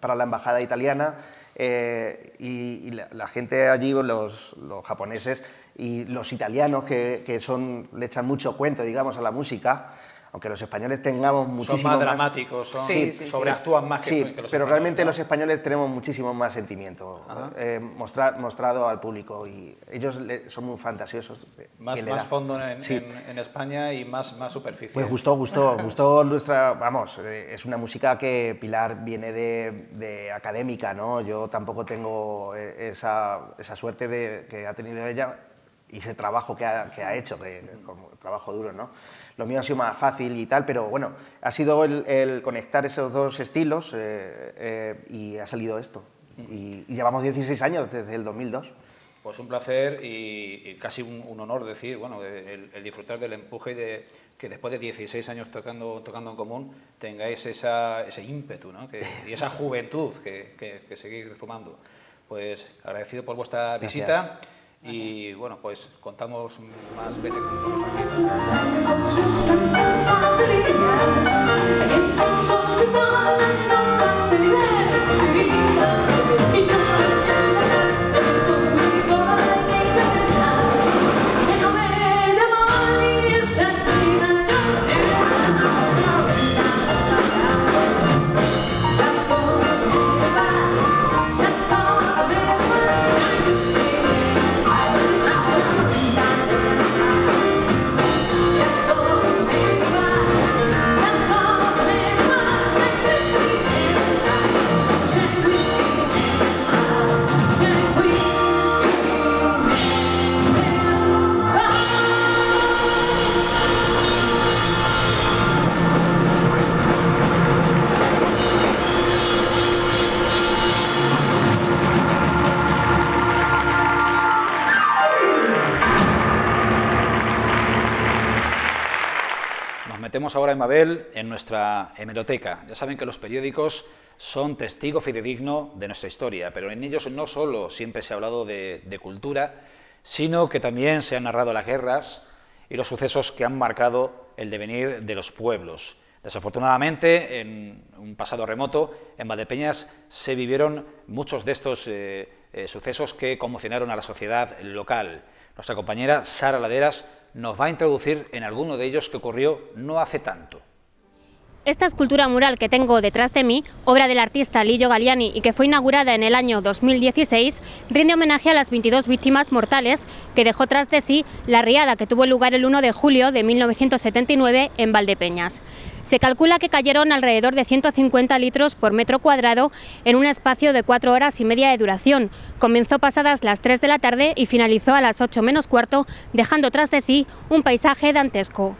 para la embajada italiana y la gente allí, los japoneses y los italianos que le echan mucho cuento, digamos, a la música, aunque los españoles tengamos muchísimo
más... Son más dramáticos, sobreactúan más que los españoles.
Pero realmente los españoles tenemos muchísimo más sentimiento mostrado al público y ellos son muy fantasiosos.
Más fondo en España y más superficie.
Pues gustó nuestra... Vamos, es una música que Pilar viene de académica, ¿no? Yo tampoco tengo esa suerte que ha tenido ella y ese trabajo que ha hecho, como trabajo duro, ¿no? Lo mío ha sido más fácil y tal, pero bueno, ha sido el conectar esos dos estilos y ha salido esto. Y llevamos 16 años desde el 2002.
Pues un placer y casi un honor decir, bueno, el disfrutar del empuje y de que después de 16 años tocando en común tengáis ese ímpetu, ¿no? y esa juventud que seguís tomando. Pues agradecido por vuestra visita. Y bueno, pues contamos más veces con Metemos ahora en Mabel en nuestra hemeroteca. Ya saben que los periódicos son testigo fidedigno de nuestra historia, pero en ellos no solo siempre se ha hablado de cultura, sino que también se han narrado las guerras y los sucesos que han marcado el devenir de los pueblos. Desafortunadamente, en un pasado remoto, en Valdepeñas se vivieron muchos de estos sucesos que conmocionaron a la sociedad local. Nuestra compañera Sara Laderas nos va a introducir en alguno de ellos que ocurrió no hace tanto.
Esta escultura mural que tengo detrás de mí, obra del artista Lillo Galliani y que fue inaugurada en el año 2016, rinde homenaje a las 22 víctimas mortales que dejó tras de sí la riada que tuvo lugar el 1 de julio de 1979 en Valdepeñas. Se calcula que cayeron alrededor de 150 litros por metro cuadrado en un espacio de 4 horas y media de duración. Comenzó pasadas las 3 de la tarde y finalizó a las 8 menos cuarto, dejando tras de sí un paisaje dantesco.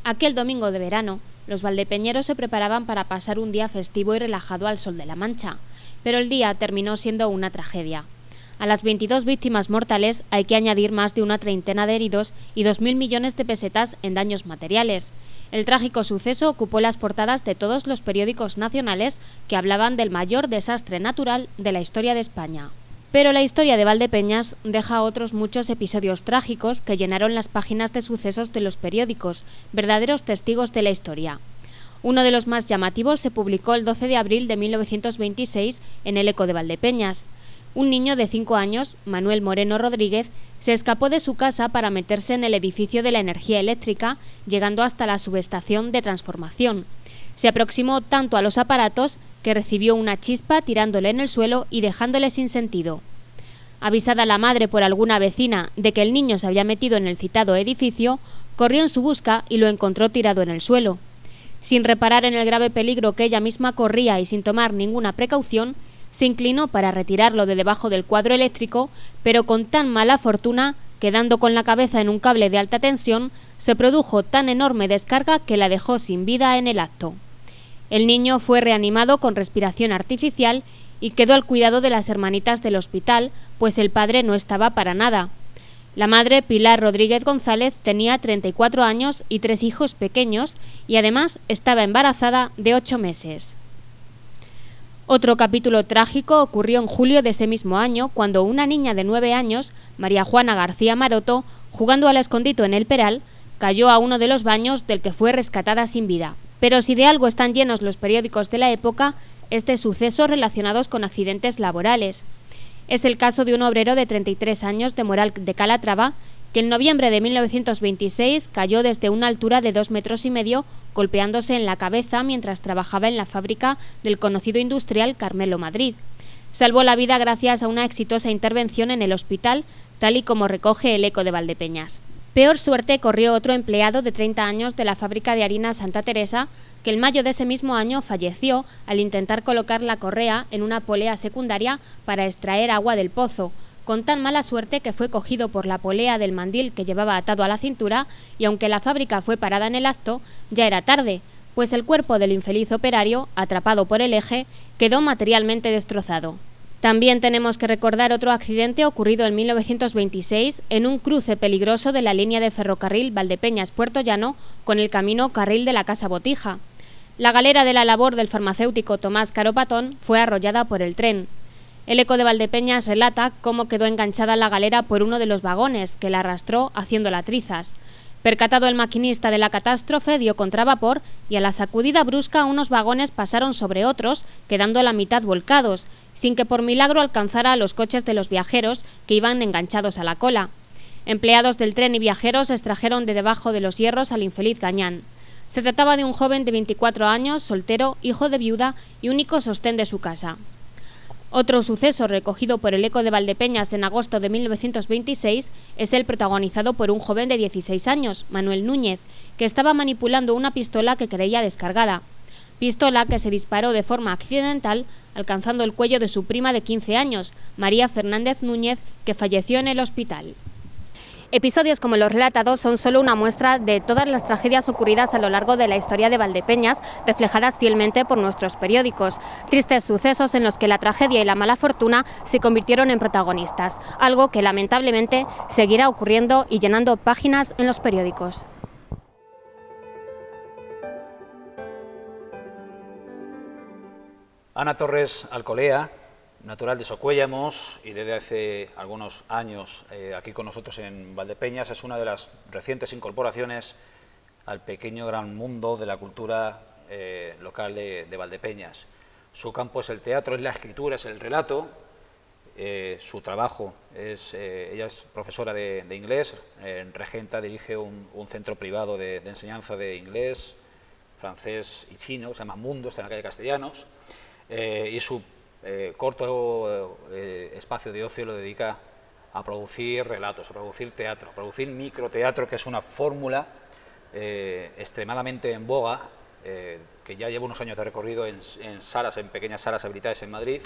Aquel domingo de verano, los valdepeñeros se preparaban para pasar un día festivo y relajado al sol de la Mancha, pero el día terminó siendo una tragedia. A las 22 víctimas mortales hay que añadir más de una treintena de heridos y 2.000 millones de pesetas en daños materiales. El trágico suceso ocupó las portadas de todos los periódicos nacionales que hablaban del mayor desastre natural de la historia de España. Pero la historia de Valdepeñas deja otros muchos episodios trágicos que llenaron las páginas de sucesos de los periódicos, verdaderos testigos de la historia. Uno de los más llamativos se publicó el 12 de abril de 1926 en el Eco de Valdepeñas. Un niño de 5 años, Manuel Moreno Rodríguez, se escapó de su casa para meterse en el edificio de la energía eléctrica, llegando hasta la subestación de transformación. Se aproximó tanto a los aparatos que recibió una chispa tirándole en el suelo y dejándole sin sentido. Avisada la madre por alguna vecina de que el niño se había metido en el citado edificio, corrió en su busca y lo encontró tirado en el suelo. Sin reparar en el grave peligro que ella misma corría y sin tomar ninguna precaución, se inclinó para retirarlo de debajo del cuadro eléctrico, pero con tan mala fortuna que dando con la cabeza en un cable de alta tensión, se produjo tan enorme descarga que la dejó sin vida en el acto. El niño fue reanimado con respiración artificial y quedó al cuidado de las hermanitas del hospital, pues el padre no estaba para nada. La madre, Pilar Rodríguez González, tenía 34 años y 3 hijos pequeños y además estaba embarazada de 8 meses. Otro capítulo trágico ocurrió en julio de ese mismo año, cuando una niña de 9 años, María Juana García Maroto, jugando al escondito en el Peral, cayó a uno de los baños del que fue rescatada sin vida. Pero si de algo están llenos los periódicos de la época, es de sucesos relacionados con accidentes laborales. Es el caso de un obrero de 33 años de Moral de Calatrava, que en noviembre de 1926 cayó desde una altura de 2,5 metros, golpeándose en la cabeza mientras trabajaba en la fábrica del conocido industrial Carmelo Madrid. Salvó la vida gracias a una exitosa intervención en el hospital, tal y como recoge el Eco de Valdepeñas. Peor suerte corrió otro empleado de 30 años de la fábrica de harina Santa Teresa, que en mayo de ese mismo año falleció al intentar colocar la correa en una polea secundaria para extraer agua del pozo, con tan mala suerte que fue cogido por la polea del mandil que llevaba atado a la cintura y aunque la fábrica fue parada en el acto, ya era tarde, pues el cuerpo del infeliz operario, atrapado por el eje, quedó materialmente destrozado. También tenemos que recordar otro accidente ocurrido en 1926 en un cruce peligroso de la línea de ferrocarril Valdepeñas-Puerto Llano con el camino Carril de la Casa Botija. La galera de la labor del farmacéutico Tomás Caro Patón fue arrollada por el tren. El Eco de Valdepeñas relata cómo quedó enganchada la galera por uno de los vagones, que la arrastró haciéndola trizas. Percatado el maquinista de la catástrofe, dio contravapor y a la sacudida brusca unos vagones pasaron sobre otros, quedando a la mitad volcados, sin que por milagro alcanzara a los coches de los viajeros que iban enganchados a la cola. Empleados del tren y viajeros extrajeron de debajo de los hierros al infeliz Gañán. Se trataba de un joven de 24 años, soltero, hijo de viuda y único sostén de su casa. Otro suceso recogido por el Eco de Valdepeñas en agosto de 1926 es el protagonizado por un joven de 16 años, Manuel Núñez, que estaba manipulando una pistola que creía descargada. Pistola que se disparó de forma accidental, alcanzando el cuello de su prima de 15 años, María Fernández Núñez, que falleció en el hospital. Episodios como los relatados son solo una muestra de todas las tragedias ocurridas a lo largo de la historia de Valdepeñas, reflejadas fielmente por nuestros periódicos. Tristes sucesos en los que la tragedia y la mala fortuna se convirtieron en protagonistas, algo que lamentablemente seguirá ocurriendo y llenando páginas en los periódicos.
Ana Torres Alcolea natural de Socuéllamos y desde hace algunos años aquí con nosotros en Valdepeñas. Es una de las recientes incorporaciones al pequeño gran mundo de la cultura local de Valdepeñas. Su campo es el teatro, es la escritura, es el relato. Su trabajo es, ella es profesora de inglés, regenta, dirige un centro privado de enseñanza de inglés, francés y chino, se llama Mundo, está en la calle Castellanos, y su corto espacio de ocio lo dedica a producir relatos, a producir teatro, a producir microteatro, que es una fórmula extremadamente en boga, que ya lleva unos años de recorrido en salas, en pequeñas salas habilitadas en Madrid,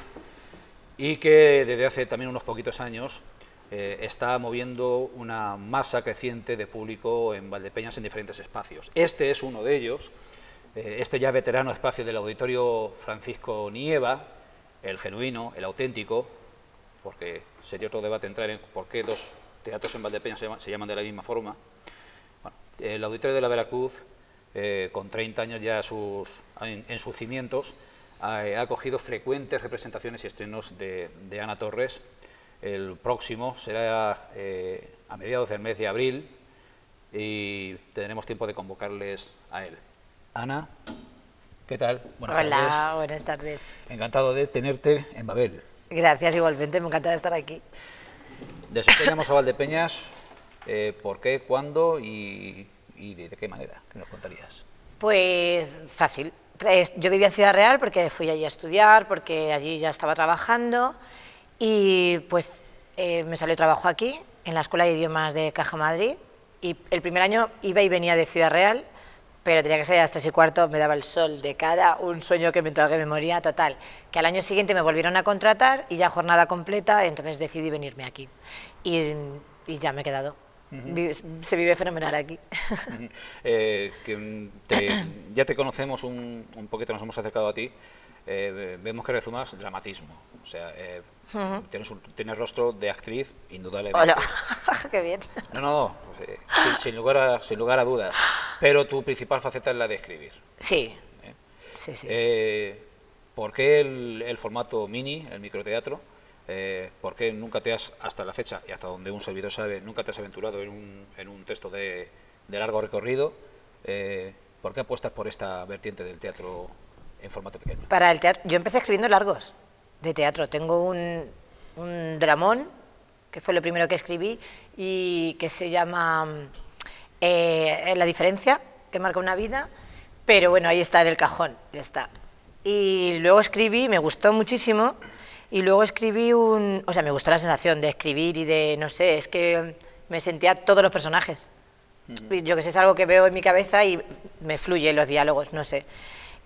y que desde hace también unos poquitos años está moviendo una masa creciente de público en Valdepeñas en diferentes espacios. Este es uno de ellos, este ya veterano espacio del Auditorio Francisco Nieva, el genuino, el auténtico, porque sería otro debate entrar en por qué dos teatros en Valdepeñas se llaman de la misma forma. Bueno, el Auditorio de la Veracruz, con 30 años ya en sus cimientos, ha acogido frecuentes representaciones y estrenos de Ana Torres. El próximo será a mediados del mes de abril y tendremos tiempo de convocarles a él. Ana, ¿qué tal?
Buenas tardes. Hola, buenas tardes.
Encantado de tenerte en Babel.
Gracias, igualmente, me encanta estar aquí.
De Socuéllamos a Valdepeñas, ¿por qué, cuándo y de qué manera? ¿Qué nos contarías?
Pues fácil. Yo vivía en Ciudad Real porque fui allí a estudiar, porque allí ya estaba trabajando y pues me salió trabajo aquí, en la Escuela de Idiomas de Caja Madrid, y el primer año iba y venía de Ciudad Real, pero tenía que salir a las 3:15, me daba el sol de cara, un sueño que me entraba, que me moría, total. Que al año siguiente me volvieron a contratar y ya jornada completa, entonces decidí venirme aquí y ya me he quedado. Se vive fenomenal aquí.
Ya te conocemos un poquito, nos hemos acercado a ti, vemos que resumas dramatismo, o sea, tienes rostro de actriz, indudablemente.
Hola, qué bien.
No, sin lugar a dudas, pero tu principal faceta es la de escribir.
Sí, sí.
¿Por qué el formato mini, el microteatro? ¿Por qué nunca te has, hasta la fecha, y hasta donde un servidor sabe, nunca te has aventurado en un texto de largo recorrido? ¿Por qué apuestas por esta vertiente del teatro en formato pequeño?
Para el teatro, yo empecé escribiendo largos de teatro. Tengo un dramón, que fue lo primero que escribí, y que se llama La diferencia, que marca una vida, pero bueno, ahí está en el cajón, ya está. Y luego escribí, me gustó muchísimo. Y luego escribí o sea, me gustó la sensación de escribir y de, no sé, es que me sentía todos los personajes. Yo que sé, es algo que veo en mi cabeza y me fluye los diálogos, no sé.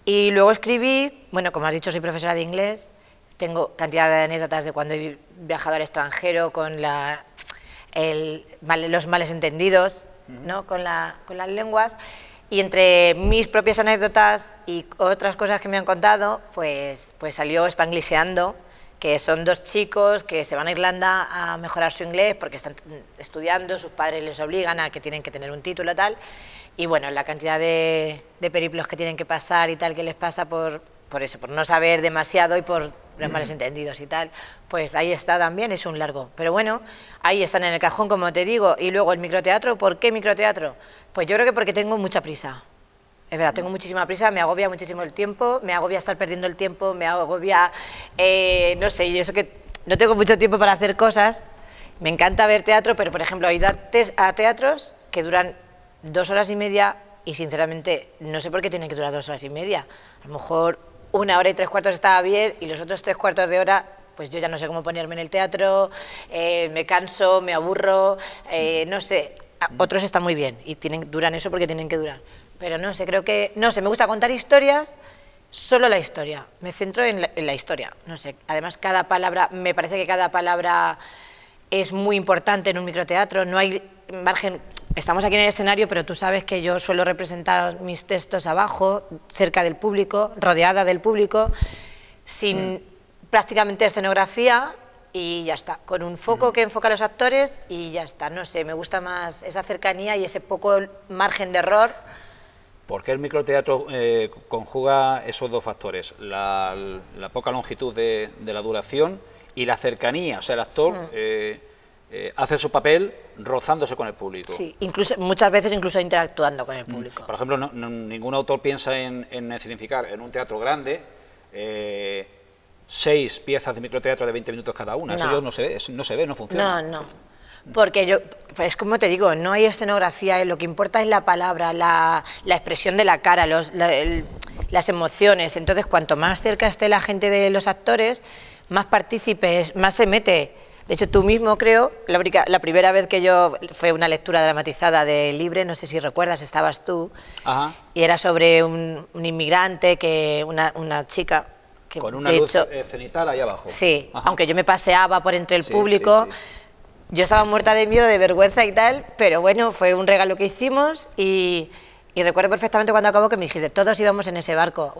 Y luego escribí, bueno, como has dicho, soy profesora de inglés, tengo cantidad de anécdotas de cuando he viajado al extranjero con los males entendidos, ¿no? con las lenguas. Y entre mis propias anécdotas y otras cosas que me han contado, pues salió Spangliseando, que son dos chicos que se van a Irlanda a mejorar su inglés porque están estudiando, sus padres les obligan a que tienen que tener un título y tal, y bueno, la cantidad de periplos que tienen que pasar y tal, que les pasa por eso, por no saber demasiado y por los males entendidos y tal, pues ahí está también, es un largo, pero bueno, ahí están en el cajón, como te digo. Y luego el microteatro, ¿por qué microteatro? Pues yo creo que porque tengo mucha prisa. Es verdad, tengo muchísima prisa, me agobia muchísimo el tiempo, me agobia estar perdiendo el tiempo, me agobia, no sé, y eso que no tengo mucho tiempo para hacer cosas. Me encanta ver teatro, pero por ejemplo he ido a teatros que duran 2 horas y media y sinceramente no sé por qué tienen que durar 2 horas y media. A lo mejor 1 hora y 3/4 estaba bien y los otros 3/4 de hora, pues yo ya no sé cómo ponerme en el teatro, me canso, me aburro, no sé. Otros están muy bien y duran eso porque tienen que durar. Pero no sé, creo que, no sé, me gusta contar historias, solo la historia, me centro en la historia, no sé, además cada palabra, me parece que cada palabra es muy importante en un microteatro, no hay margen, estamos aquí en el escenario, pero tú sabes que yo suelo representar mis textos abajo, cerca del público, rodeada del público, sin prácticamente escenografía y ya está, con un foco que enfoca a los actores y ya está, no sé, me gusta más esa cercanía y ese poco margen de error.
¿Por qué el microteatro conjuga esos dos factores? La poca longitud de la duración y la cercanía, o sea, el actor hace su papel rozándose con el público.
Sí, incluso, muchas veces incluso interactuando con el público.
Por ejemplo, ningún autor piensa en escenificar en un teatro grande 6 piezas de microteatro de 20 minutos cada una. Eso no se ve, no funciona.
No. Porque pues como te digo, no hay escenografía, lo que importa es la palabra, la expresión de la cara, las emociones. Entonces, cuanto más cerca esté la gente de los actores, más partícipes, más se mete. De hecho, tú mismo, creo, la primera vez que fue una lectura dramatizada de Libre, no sé si recuerdas, estabas tú, y era sobre un inmigrante, una chica... que
con una luz cenital ahí abajo.
Sí, aunque yo me paseaba por entre el público, yo estaba muerta de miedo, de vergüenza y tal, pero bueno, fue un regalo que hicimos y recuerdo perfectamente cuando acabó que me dijiste, todos íbamos en ese barco.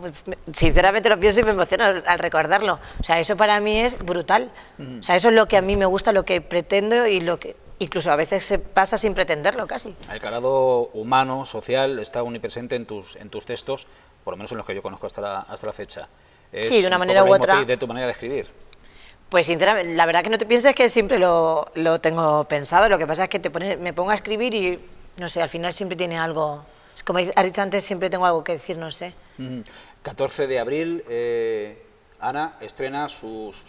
Sinceramente lo pienso y me emociono al recordarlo. O sea, eso para mí es brutal. O sea, eso es lo que a mí me gusta, lo que pretendo y lo que incluso a veces se pasa sin pretenderlo casi.
El calado humano, social, está omnipresente en tus textos, por lo menos en los que yo conozco hasta la fecha.
Sí, de una manera u otra.
De tu manera de escribir.
Pues sinceramente, la verdad que no te pienses que siempre lo tengo pensado, lo que pasa es que me pongo a escribir y, no sé, al final siempre tiene algo... Como has dicho antes, siempre tengo algo que decir, no sé.
14 de abril, Ana estrena sus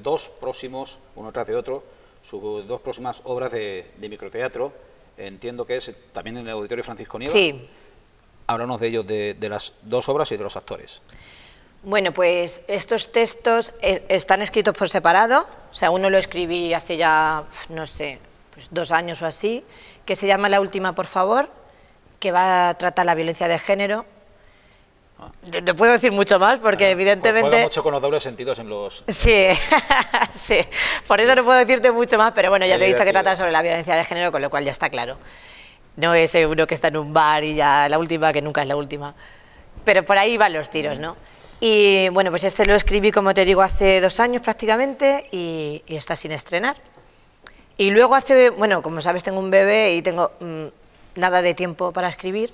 dos próximos, uno tras de otro, sus dos próximas obras de microteatro. Entiendo que es también en el Auditorio Francisco Nieva.
Sí.
Háblanos de ellos, de las dos obras y de los actores.
Bueno, pues estos textos están escritos por separado. O sea, uno lo escribí hace ya, no sé, pues 2 años o así, que se llama La última, por favor, que va a tratar la violencia de género. No puedo decir mucho más porque evidentemente...
Juega mucho con los dobles sentidos en los...
Sí, sí, por eso no puedo decirte mucho más, pero bueno, ya te he dicho que trata sobre la violencia de género, con lo cual ya está claro. No es uno que está en un bar y ya la última, que nunca es la última. Pero por ahí van los tiros, ¿no? Y bueno, pues este lo escribí, como te digo, hace 2 años prácticamente y está sin estrenar. Y luego bueno, como sabes, tengo un bebé y tengo... nada de tiempo para escribir,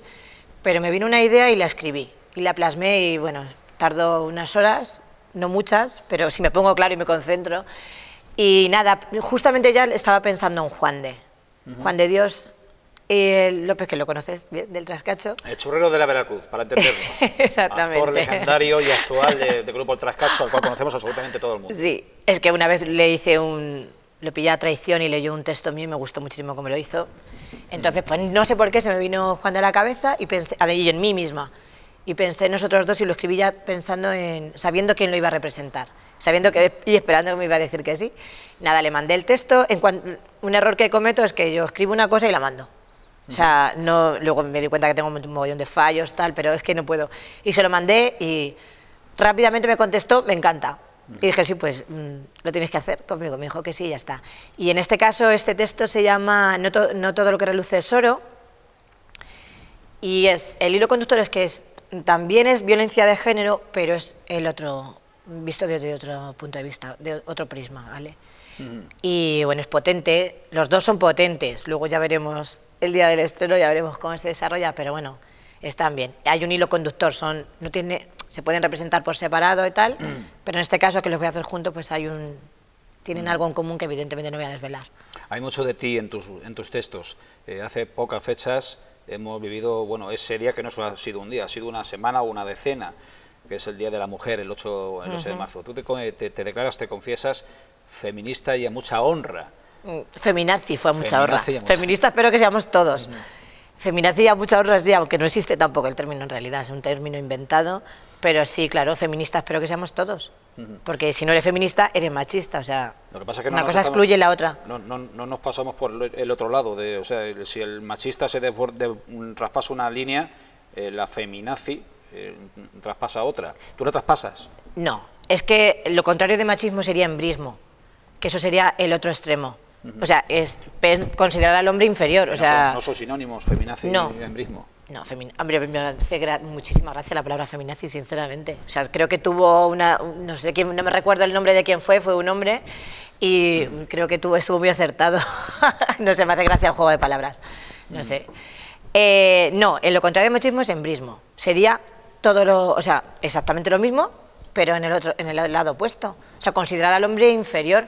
pero me vino una idea y la escribí, y la plasmé y bueno, tardó unas horas, no muchas, pero si me pongo claro y me concentro, y nada, justamente ya estaba pensando en Juan de Dios López, que lo conoces bien, del Trascacho.
El churrero de la Veracruz, para entendernos.
Exactamente.
Actor legendario y actual del grupo El Trascacho, al cual conocemos absolutamente todo el mundo.
Sí, es que una vez le hice lo pillé a traición y leyó un texto mío y me gustó muchísimo cómo lo hizo. Entonces, pues no sé por qué se me vino Juan de la cabeza y pensé, y en mí misma, y pensé en nosotros dos y lo escribí ya pensando sabiendo quién lo iba a representar, y esperando que me iba a decir que sí. Nada, le mandé el texto. Un error que cometo es que yo escribo una cosa y la mando. O sea, luego me di cuenta que tengo un mogollón de fallos, tal, pero es que no puedo. Y se lo mandé y rápidamente me contestó, me encanta. Y dije, sí, pues lo tienes que hacer conmigo. Me dijo que sí y ya está. Y en este caso, este texto se llama No todo lo que reluce es oro. Y el hilo conductor es que también es violencia de género, pero es el otro, visto desde otro punto de vista, de otro prisma, ¿vale? Y bueno, es potente, los dos son potentes. Luego ya veremos el día del estreno, ya veremos cómo se desarrolla, pero bueno, están bien. Hay un hilo conductor, se pueden representar por separado y tal, pero en este caso, que los voy a hacer juntos, pues tienen algo en común que evidentemente no voy a desvelar.
Hay mucho de ti en tus textos. Hace pocas fechas hemos vivido, bueno, ese día que no solo ha sido un día, ha sido una semana o una decena, que es el Día de la Mujer, el 8 de marzo. Tú te declaras, te confiesas feminista y a mucha honra.
Feminazi fue a mucha honra. Feminista espero que seamos todos. Feminazi y a mucha honra sí, aunque no existe tampoco el término en realidad, es un término inventado, pero sí, claro, feminista espero que seamos todos, porque si no eres feminista, eres machista, o sea,
lo que pasa es que
una cosa excluye la otra.
No nos pasamos por el otro lado, o sea, si el machista se traspasa una línea, la feminazi traspasa otra. ¿Tú la traspasas?
No, es que lo contrario de machismo sería embrismo, que eso sería el otro extremo. O sea, es considerar al hombre inferior. O sea,
no son sinónimos, feminazi y embrismo.
No, hombre, me hace muchísima gracia la palabra feminazi, sinceramente. O sea, creo que tuvo no sé quién, no me recuerdo el nombre de quién fue un hombre, y creo que estuvo muy acertado. No sé, me hace gracia el juego de palabras, no sé. No, en lo contrario de machismo es embrismo. Sería todo lo, o sea, exactamente lo mismo, pero en el lado opuesto. O sea, considerar al hombre inferior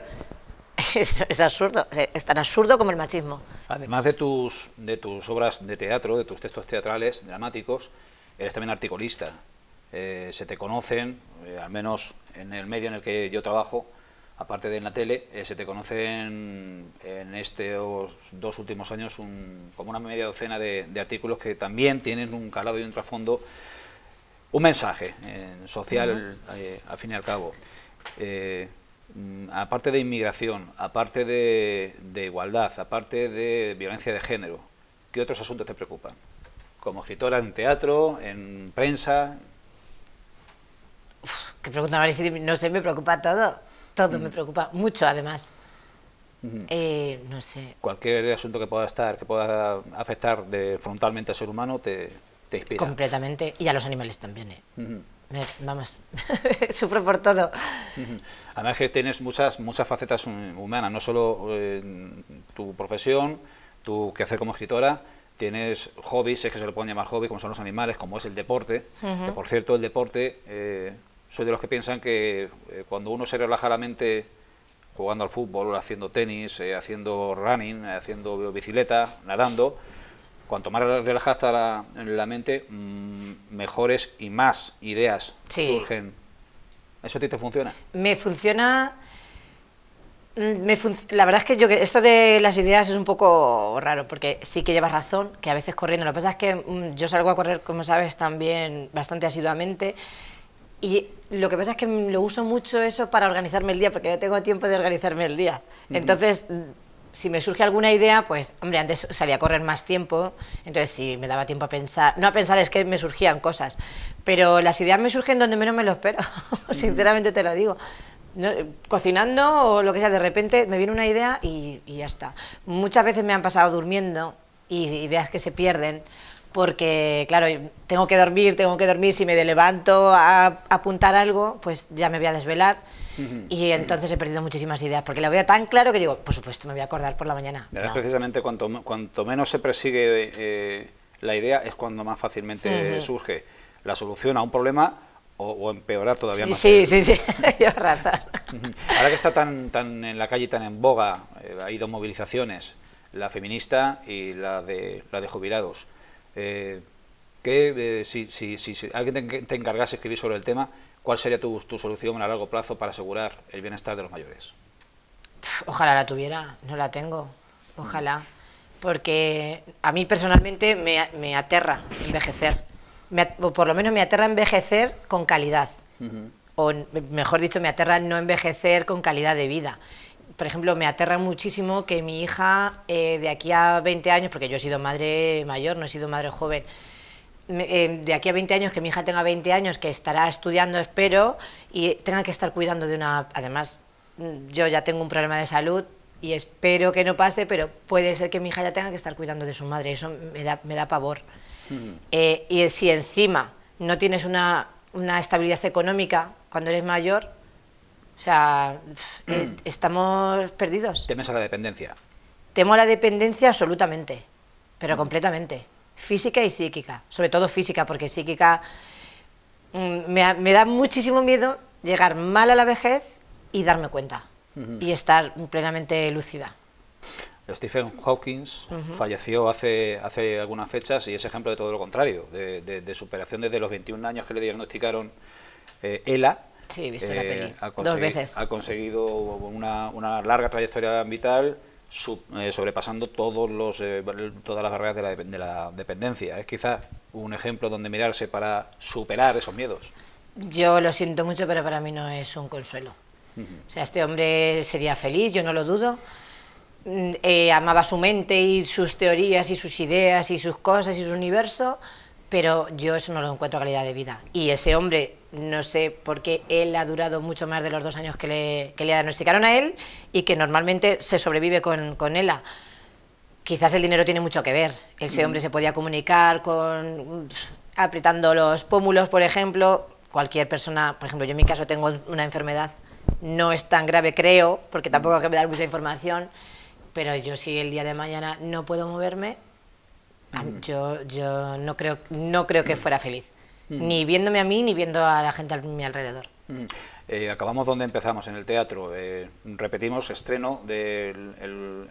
es absurdo, o sea, es tan absurdo como el machismo.
Además de tus obras de teatro, de tus textos teatrales, dramáticos, eres también articulista. Se te conocen, al menos en el medio en el que yo trabajo, aparte de en la tele, se te conocen en estos 2 últimos años como una media docena de artículos que también tienen un calado y un trasfondo, un mensaje social, al fin y al cabo. Aparte de inmigración, aparte de igualdad, aparte de violencia de género, ¿qué otros asuntos te preocupan? Como escritora en teatro, en prensa.
Qué pregunta más difícil. No sé, me preocupa todo. Todo me preocupa mucho, además. No sé.
Cualquier asunto que pueda afectar frontalmente al ser humano te inspira.
Completamente. Y a los animales también. Vamos, sufro por todo.
Además que tienes muchas facetas humanas, no solo tu profesión, tu quehacer como escritora. Tienes hobbies, es que se le pueden llamar hobby, como son los animales, como es el deporte. Que por cierto, el deporte, soy de los que piensan que cuando uno se relaja la mente jugando al fútbol, haciendo tenis, haciendo running, haciendo bicicleta, nadando, cuanto más relajada está la mente, mejores y más ideas surgen. ¿Eso a ti te funciona?
Me funciona... La verdad es que esto de las ideas es un poco raro, porque sí que llevas razón, que a veces corriendo, lo que pasa es que yo salgo a correr, como sabes, también bastante asiduamente, y lo que pasa es que lo uso mucho eso para organizarme el día, porque no tengo tiempo de organizarme el día. Entonces, si me surge alguna idea, pues, hombre, antes salía a correr más tiempo, entonces sí me daba tiempo a pensar, no a pensar, es que me surgían cosas, pero las ideas me surgen donde menos me lo espero, sinceramente te lo digo. No, cocinando o lo que sea, de repente me viene una idea y ya está. Muchas veces me han pasado durmiendo y ideas que se pierden porque, claro, tengo que dormir, si me levanto a apuntar algo, pues ya me voy a desvelar y entonces he perdido muchísimas ideas porque la veo tan claro que digo, por supuesto, me voy a acordar por la mañana.
No. Precisamente cuanto menos se persigue la idea es cuando más fácilmente surge la solución a un problema o empeorar todavía más.
Sí, llevas razón.
Ahora que está tan en la calle, tan en boga, ha ido movilizaciones, la feminista y la de jubilados. Si alguien te encargase de escribir sobre el tema, ¿cuál sería tu solución a largo plazo para asegurar el bienestar de los mayores?
Ojalá la tuviera, no la tengo, ojalá, porque a mí personalmente me aterra envejecer. O por lo menos me aterra envejecer con calidad, o mejor dicho, me aterra no envejecer con calidad de vida. Por ejemplo, me aterra muchísimo que mi hija de aquí a 20 años, porque yo he sido madre mayor, no he sido madre joven, de aquí a 20 años, que mi hija tenga 20 años, que estará estudiando, espero, y tenga que estar cuidando de una... Además, yo ya tengo un problema de salud y espero que no pase, pero puede ser que mi hija ya tenga que estar cuidando de su madre, eso me da pavor. Y si encima no tienes una estabilidad económica cuando eres mayor, o sea, estamos perdidos.
¿Temes a la dependencia?
Temo a la dependencia absolutamente, pero completamente, física y psíquica, sobre todo física, porque psíquica me da muchísimo miedo llegar mal a la vejez y darme cuenta y estar plenamente lúcida.
Stephen Hawking falleció hace algunas fechas y es ejemplo de todo lo contrario, de superación desde los 21 años que le diagnosticaron ELA.
Sí, he visto la peli 2 veces.
Ha conseguido una larga trayectoria vital sobrepasando todas las barreras de la dependencia. Es quizás un ejemplo donde mirarse para superar esos miedos.
Yo lo siento mucho, pero para mí no es un consuelo. O sea, este hombre sería feliz, yo no lo dudo. Amaba su mente y sus teorías y sus ideas y sus cosas y su universo, pero yo eso no lo encuentro calidad de vida. Y ese hombre, no sé por qué él ha durado mucho más de los 2 años que le diagnosticaron a él y que normalmente se sobrevive con ELA. Quizás el dinero tiene mucho que ver. Ese hombre se podía comunicar apretando los pómulos, por ejemplo. Cualquier persona, por ejemplo, yo en mi caso tengo una enfermedad, no es tan grave, creo, porque tampoco hay que dar mucha información, pero yo si el día de mañana no puedo moverme, Yo no creo que fuera feliz, ni viéndome a mí, ni viendo a la gente a mi alrededor.
Acabamos donde empezamos, en el teatro. Repetimos estreno de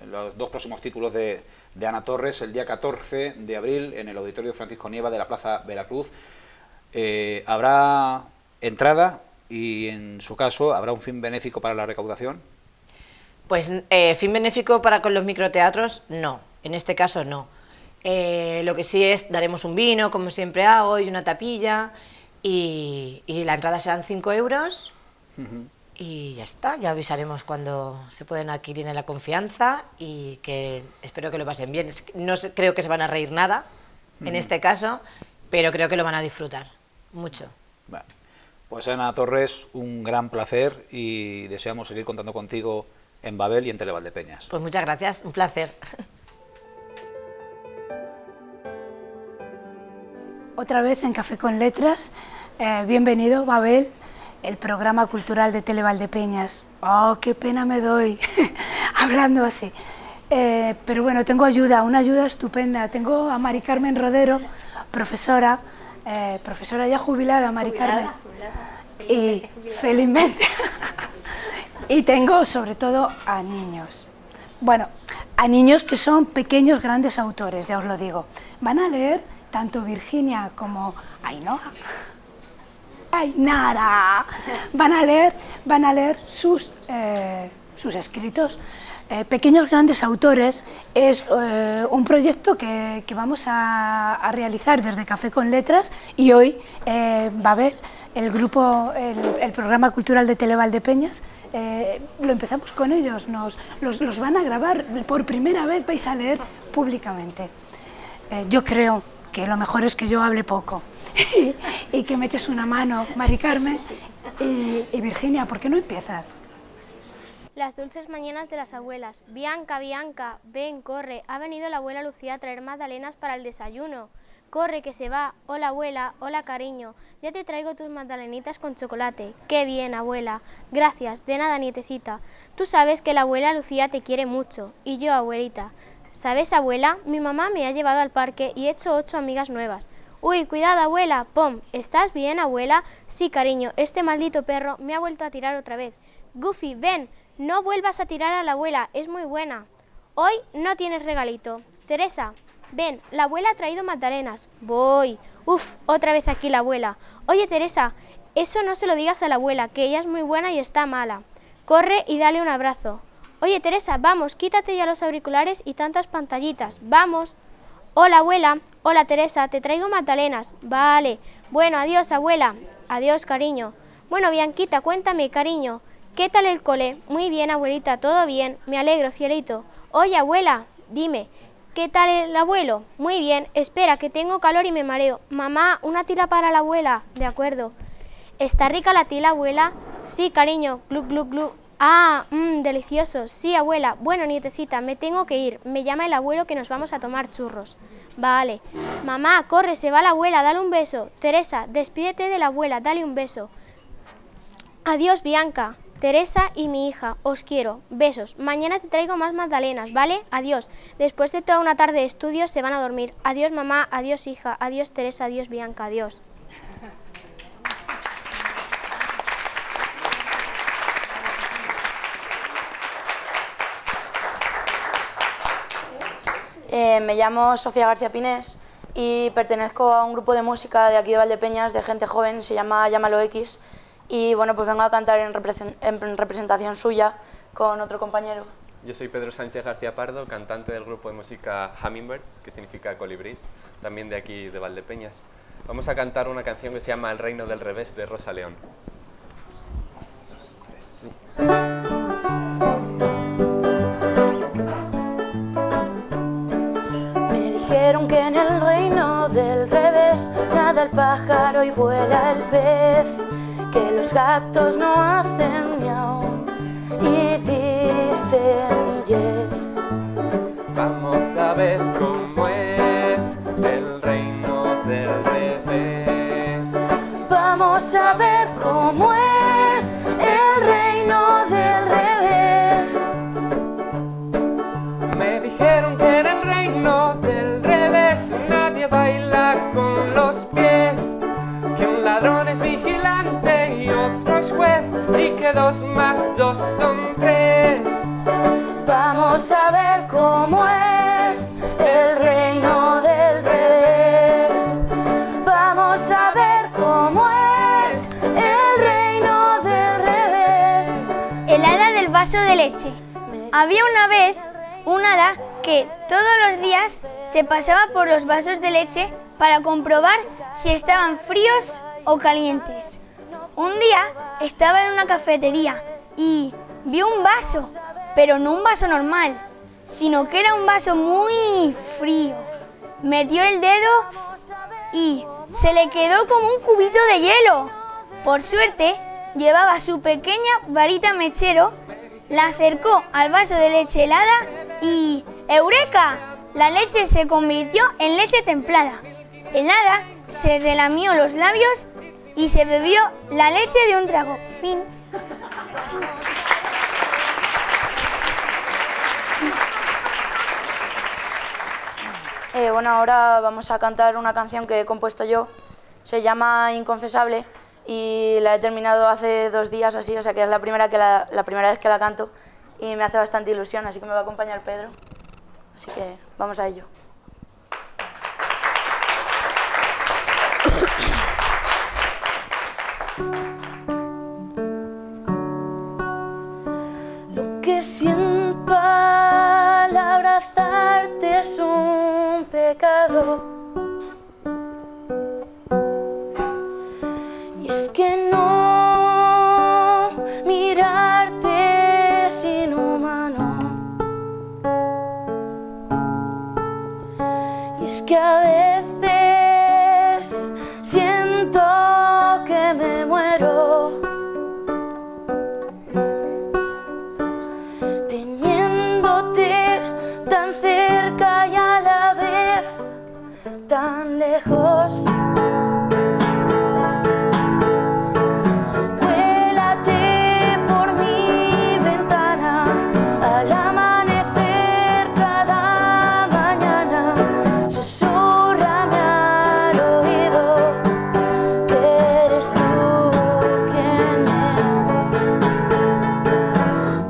los 2 próximos títulos de Ana Torres el día 14 de abril en el Auditorio Francisco Nieva de la Plaza Veracruz. ¿Habrá entrada y, en su caso, habrá un fin benéfico para la recaudación?
Pues fin benéfico con los microteatros, no. En este caso, no. Lo que sí es, daremos un vino, como siempre hago, y una tapilla, y la entrada serán 5 euros, y ya está, ya avisaremos cuando se pueden adquirir en la confianza, y que espero que lo pasen bien. No creo que se van a reír nada, en este caso, pero creo que lo van a disfrutar, mucho.
Bueno, pues Ana Torres, un gran placer, y deseamos seguir contando contigo en Babel y en Televaldepeñas.
Pues muchas gracias, un placer.
Otra vez en Café con Letras, bienvenido Babel, el programa cultural de Televaldepeñas. Oh, qué pena me doy hablando así. Pero bueno, tengo ayuda, una ayuda estupenda. Tengo a Mari Carmen Rodero, profesora ya jubilada, Mari Carmen. Y felizmente. Y tengo sobre todo a niños. Bueno, a niños que son pequeños grandes autores, ya os lo digo. Van a leer tanto Virginia como Ainara. Van a leer sus escritos. Pequeños grandes autores es un proyecto que vamos a realizar desde Café con Letras, y hoy va a haber el programa cultural de Televaldepeñas. Lo empezamos con ellos, los van a grabar, por primera vez vais a leer públicamente. Yo creo que lo mejor es que yo hable poco y que me eches una mano, Mari Carmen y Virginia. ¿Por qué no empiezas?
Las dulces mañanas de las abuelas. Bianca, Bianca, ven, corre, ha venido la abuela Lucía a traer magdalenas para el desayuno. Corre, que se va. Hola, abuela. Hola, cariño. Ya te traigo tus magdalenitas con chocolate. Qué bien, abuela. Gracias. De nada, nietecita. Tú sabes que la abuela Lucía te quiere mucho. Y yo, abuelita. ¿Sabes, abuela? Mi mamá me ha llevado al parque y he hecho 8 amigas nuevas. Uy, cuidado, abuela. Pom, ¿estás bien, abuela? Sí, cariño. Este maldito perro me ha vuelto a tirar otra vez. Goofy, ven. No vuelvas a tirar a la abuela. Es muy buena. Hoy no tienes regalito. Teresa. Ven, la abuela ha traído magdalenas. Voy. Uf, otra vez aquí la abuela. Oye, Teresa, eso no se lo digas a la abuela, que ella es muy buena y está mala. Corre y dale un abrazo. Oye, Teresa, vamos, quítate ya los auriculares y tantas pantallitas. Vamos. Hola, abuela. Hola, Teresa, te traigo magdalenas. Vale. Bueno, adiós, abuela. Adiós, cariño. Bueno, Bianquita, cuéntame, cariño. ¿Qué tal el cole? Muy bien, abuelita, todo bien. Me alegro, cielito. Oye, abuela, dime. ¿Qué tal el abuelo? Muy bien, espera, que tengo calor y me mareo. Mamá, una tila para la abuela. De acuerdo. ¿Está rica la tila, abuela? Sí, cariño. Glu, glu, glu. Ah, delicioso. Sí, abuela. Bueno, nietecita, me tengo que ir. Me llama el abuelo que nos vamos a tomar churros. Vale. Mamá, corre, se va la abuela, dale un beso. Teresa, despídete de la abuela, dale un beso. Adiós, Bianca. Teresa y mi hija, os quiero. Besos. Mañana te traigo más magdalenas, ¿vale? Adiós. Después de toda una tarde de estudios se van a dormir. Adiós, mamá. Adiós, hija. Adiós, Teresa. Adiós, Bianca. Adiós.
Me llamo Sofía García Pinés y pertenezco a un grupo de música de aquí de Valdepeñas, de gente joven, se llama Llámalo X. Y bueno, pues vengo a cantar en representación suya con otro compañero.
Yo soy Pedro Sánchez García Pardo, cantante del grupo de música Hummingbirds, que significa colibrís, también de aquí de Valdepeñas. Vamos a cantar una canción que se llama El reino del revés, de Rosa León.
Me dijeron que en el reino del revés nada el pájaro y vuela el pez, que los gatos no hacen miau y dicen yes.
Vamos a ver cómo es el reino del revés.
Vamos a ver cómo es el reino del revés.
Me dijeron que en el reino del revés
que 2 más 2 son 3.
Vamos a ver cómo es el reino del revés. Vamos a ver cómo es el reino del revés.
El hada del vaso de leche. Había una vez un hada que todos los días se pasaba por los vasos de leche para comprobar si estaban fríos o calientes. Un día estaba en una cafetería y vio un vaso, pero no un vaso normal, sino que era un vaso muy frío. Metió el dedo y se le quedó como un cubito de hielo. Por suerte, llevaba su pequeña varita mechero, la acercó al vaso de leche helada y ¡eureka! La leche se convirtió en leche templada. El hada se relamió los labios y se bebió la leche de un trago. Fin.
Bueno, ahora vamos a cantar una canción que he compuesto yo. Se llama Inconfesable y la he terminado hace 2 días así, o sea que es la primera vez que la canto y me hace bastante ilusión, así que me va a acompañar Pedro. Así que vamos a ello. Lo que siento al abrazarte es un pecado. Y es que no mirarte es inhumano. Y es que a veces siento que me muero teniéndote tan cerca y a la vez tan lejos. Cuélate por mi ventana al amanecer cada mañana. Susúrrame al oído que eres tú quien me ama.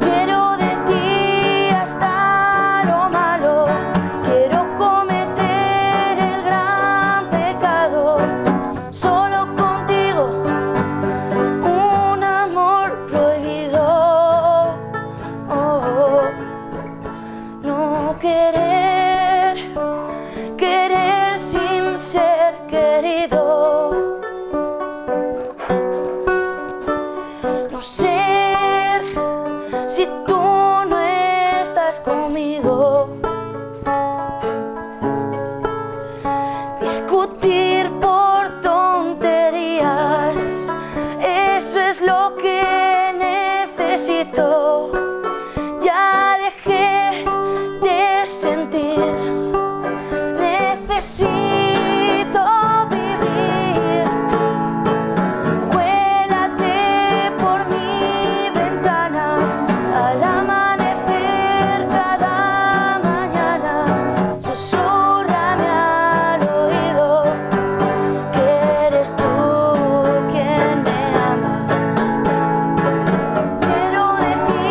Quiero de ti hasta lo malo. Quiero cometer el gran pecado. Solo contigo un amor prohibido. Oh, no querer, querer sin ser querido. No ser si tú no estás conmigo. Discutir por tonterías, eso es lo que necesito. Ya dejé de sentir, necesito vivir. Cuélate por mi ventana al amanecer cada mañana. Susúrrame al oído que eres tú quien me ama. Quiero de ti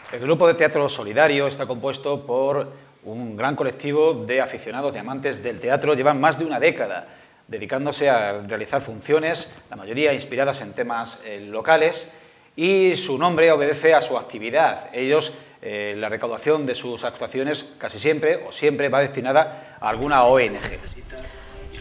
El grupo de teatro solidario está compuesto por un gran colectivo de aficionados, de amantes del teatro. Llevan más de una década dedicándose a realizar funciones, la mayoría inspiradas en temas locales, y su nombre obedece a su actividad. Ellos, la recaudación de sus actuaciones casi siempre o siempre va destinada a alguna ONG.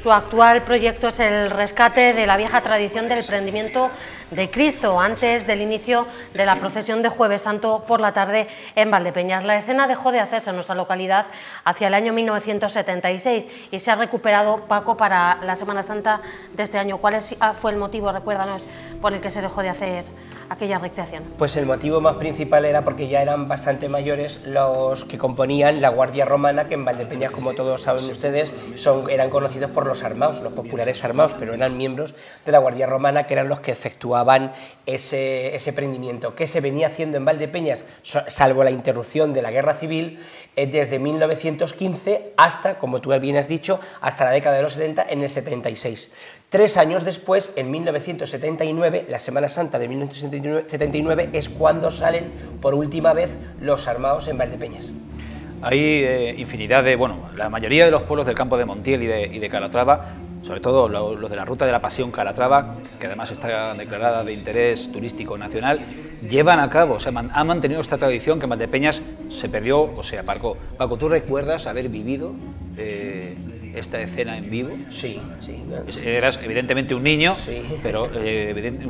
Su actual proyecto es el rescate de la vieja tradición del prendimiento de Cristo antes del inicio de la procesión de Jueves Santo por la tarde en Valdepeñas. La escena dejó de hacerse en nuestra localidad hacia el año 1976 y se ha recuperado, Paco, para la Semana Santa de este año. ¿Cuál fue el motivo, recuérdanos, por el que se dejó de hacer aquella recreación?
Pues el motivo más principal era porque ya eran bastante mayores los que componían la Guardia Romana, que en Valdepeñas, como todos saben ustedes, eran conocidos por los armaos, los populares armaos, pero eran miembros de la Guardia Romana, que eran los que efectuaban ese prendimiento, que se venía haciendo en Valdepeñas, salvo la interrupción de la Guerra Civil, desde 1915 hasta, como tú bien has dicho, hasta la década de los 70, en el 76. 3 años después, en 1979, la Semana Santa de 1979, es cuando salen por última vez los armaos en Valdepeñas.
Hay infinidad de, la mayoría de los pueblos del campo de Montiel y de Calatrava, sobre todo los de la Ruta de la Pasión Calatrava, que además está declarada de interés turístico nacional, llevan a cabo, han mantenido esta tradición que en Valdepeñas se perdió o se aparcó. Paco, ¿tú recuerdas haber vivido esta escena en vivo?
Sí, sí.
Eras evidentemente un niño, sí. Pero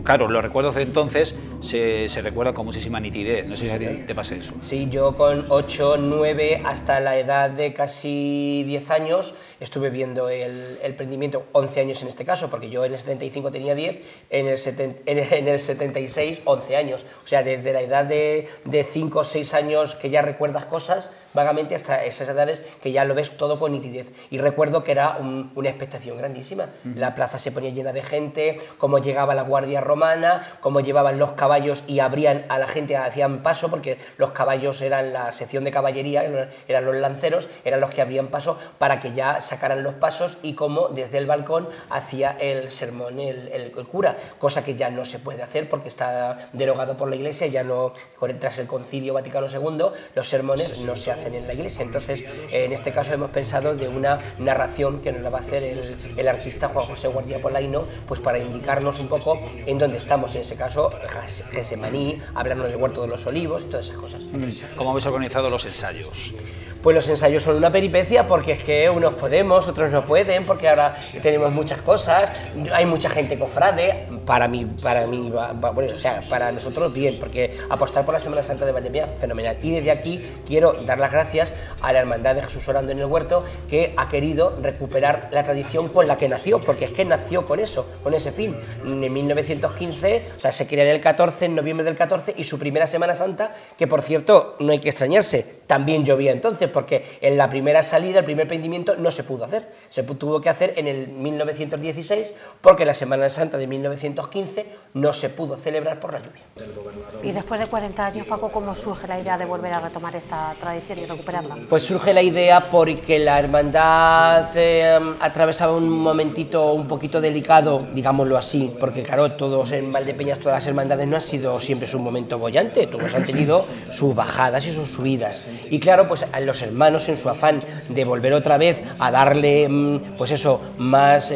claro, los recuerdos de entonces se recuerdan con muchísima nitidez. No sé si a ti te pasa eso.
Sí, yo con 8, 9, hasta la edad de casi 10 años estuve viendo el prendimiento, 11 años en este caso, porque yo en el 75 tenía 10, en el 76 11 años. O sea, desde la edad de 5 o 6 años que ya recuerdas cosas vagamente hasta esas edades que ya lo ves todo con nitidez. Y recuerdo que era una expectación grandísima. La plaza se ponía llena de gente, cómo llegaba la Guardia Romana, cómo llevaban los caballos y abrían a la gente, hacían paso, porque los caballos eran la sección de caballería, eran los lanceros, eran los que abrían paso para que ya sacaran los pasos, y cómo desde el balcón hacía el sermón el cura, cosa que ya no se puede hacer porque está derogado por la Iglesia, ya no, tras el Concilio Vaticano II, los sermones no se hacen en la Iglesia. Entonces, en este caso hemos pensado de una narración que nos la va a hacer el artista Juan José Guardia Polaino, pues para indicarnos un poco en dónde estamos, en ese caso Gesemaní, hablarnos del Huerto de los Olivos y todas esas cosas.
¿Cómo habéis organizado los ensayos?
Pues los ensayos son una peripecia, porque es que unos podemos, otros no pueden, porque ahora tenemos muchas cosas, hay mucha gente cofrade, para nosotros bien, porque apostar por la Semana Santa de Valdepeñas, fenomenal. Y desde aquí quiero dar las gracias a la Hermandad de Jesús Orando en el Huerto, que ha querido recuperar la tradición con la que nació, porque es que nació con eso, con ese fin. En 1915, o sea, se crea en el 14, en noviembre del 14, y su primera Semana Santa, que por cierto, no hay que extrañarse, también llovía entonces, porque en la primera salida, el primer prendimiento, no se pudo hacer. Se tuvo que hacer en el 1916, porque la Semana Santa de 1915 no se pudo celebrar por la lluvia.
Y después de 40 años, Paco, ¿cómo surge la idea de volver a retomar esta tradición y recuperarla?
Pues surge la idea porque la hermandad atravesaba un momentito un poquito delicado, digámoslo así, porque claro, todos en Valdepeñas, todas las hermandades no han sido siempre su momento bollante, todos han tenido sus bajadas y sus subidas. Y claro, pues a los hermanos, en su afán de volver otra vez a darle, pues eso, más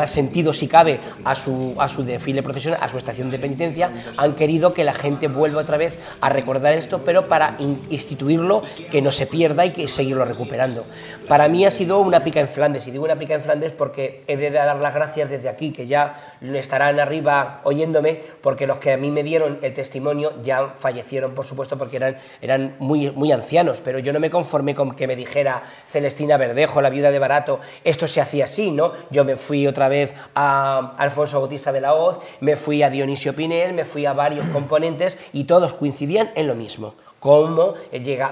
sentido, si cabe, a su desfile procesional, a su estación de penitencia, han querido que la gente vuelva otra vez a recordar esto, pero para instituirlo, que no se pierda y que seguirlo recuperando. Para mí ha sido una pica en Flandes, y digo una pica en Flandes porque he de dar las gracias desde aquí, que ya estarán arriba oyéndome, porque los que a mí me dieron el testimonio ya fallecieron, por supuesto, porque eran muy ancianos, pero yo no me conformé con que me dijera Celestina Verdejo, la viuda de Barato, esto se hacía así, ¿no? Yo me fui otra vez a Alfonso Bautista de la Hoz, me fui a Dionisio Pinel, me fui a varios componentes, y todos coincidían en lo mismo. Cómo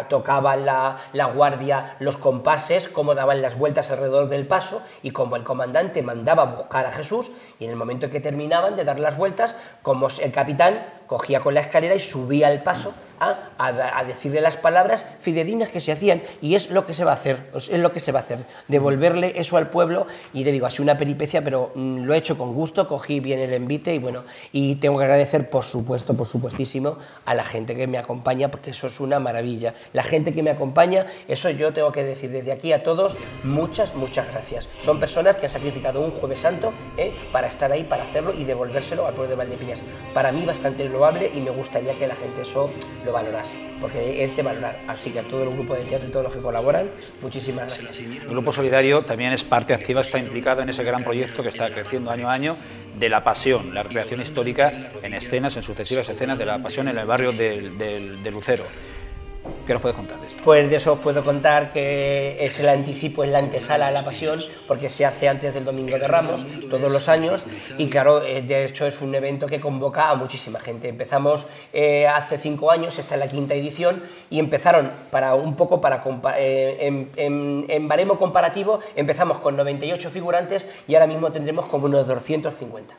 tocaban la guardia los compases, cómo daban las vueltas alrededor del paso, y cómo el comandante mandaba buscar a Jesús, y en el momento que terminaban de dar las vueltas, como el capitán cogía con la escalera y subía al paso a decirle las palabras fidedignas que se hacían, y es lo que se va a hacer, devolverle eso al pueblo. Y te digo, ha sido una peripecia, pero lo he hecho con gusto, cogí bien el envite y bueno, y tengo que agradecer, por supuestísimo, a la gente que me acompaña, porque eso es una maravilla. La gente que me acompaña, eso yo tengo que decir desde aquí a todos, muchas gracias. Son personas que han sacrificado un Jueves Santo para estar ahí, para hacerlo y devolvérselo al pueblo de Valdepeñas. Para mí bastante loable, y me gustaría que la gente eso lo valorase, porque es de valorar. Así que a todo el grupo de teatro y todos los que colaboran, muchísimas gracias.
El Grupo Solidario también es parte activa, está implicado en ese gran proyecto que está creciendo año a año de La Pasión, la recreación histórica en escenas, en sucesivas escenas de La Pasión en el barrio de Lucero. ¿Qué nos puedes contar de esto?
Pues de eso os puedo contar que es el anticipo, es la antesala a La Pasión, porque se hace antes del Domingo de Ramos, todos los años, y claro, de hecho es un evento que convoca a muchísima gente. Empezamos hace 5 años, esta es la 5ª edición, y empezaron en baremo comparativo, empezamos con 98 figurantes y ahora mismo tendremos como unos 250.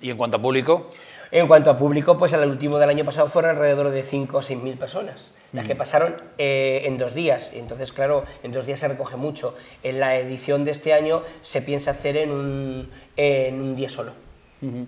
¿Y en cuanto a público?
En cuanto a público, pues al último del año pasado fueron alrededor de 5 o 6 mil personas, las que pasaron en 2 días. Entonces, claro, en 2 días se recoge mucho. En la edición de este año se piensa hacer en un día solo.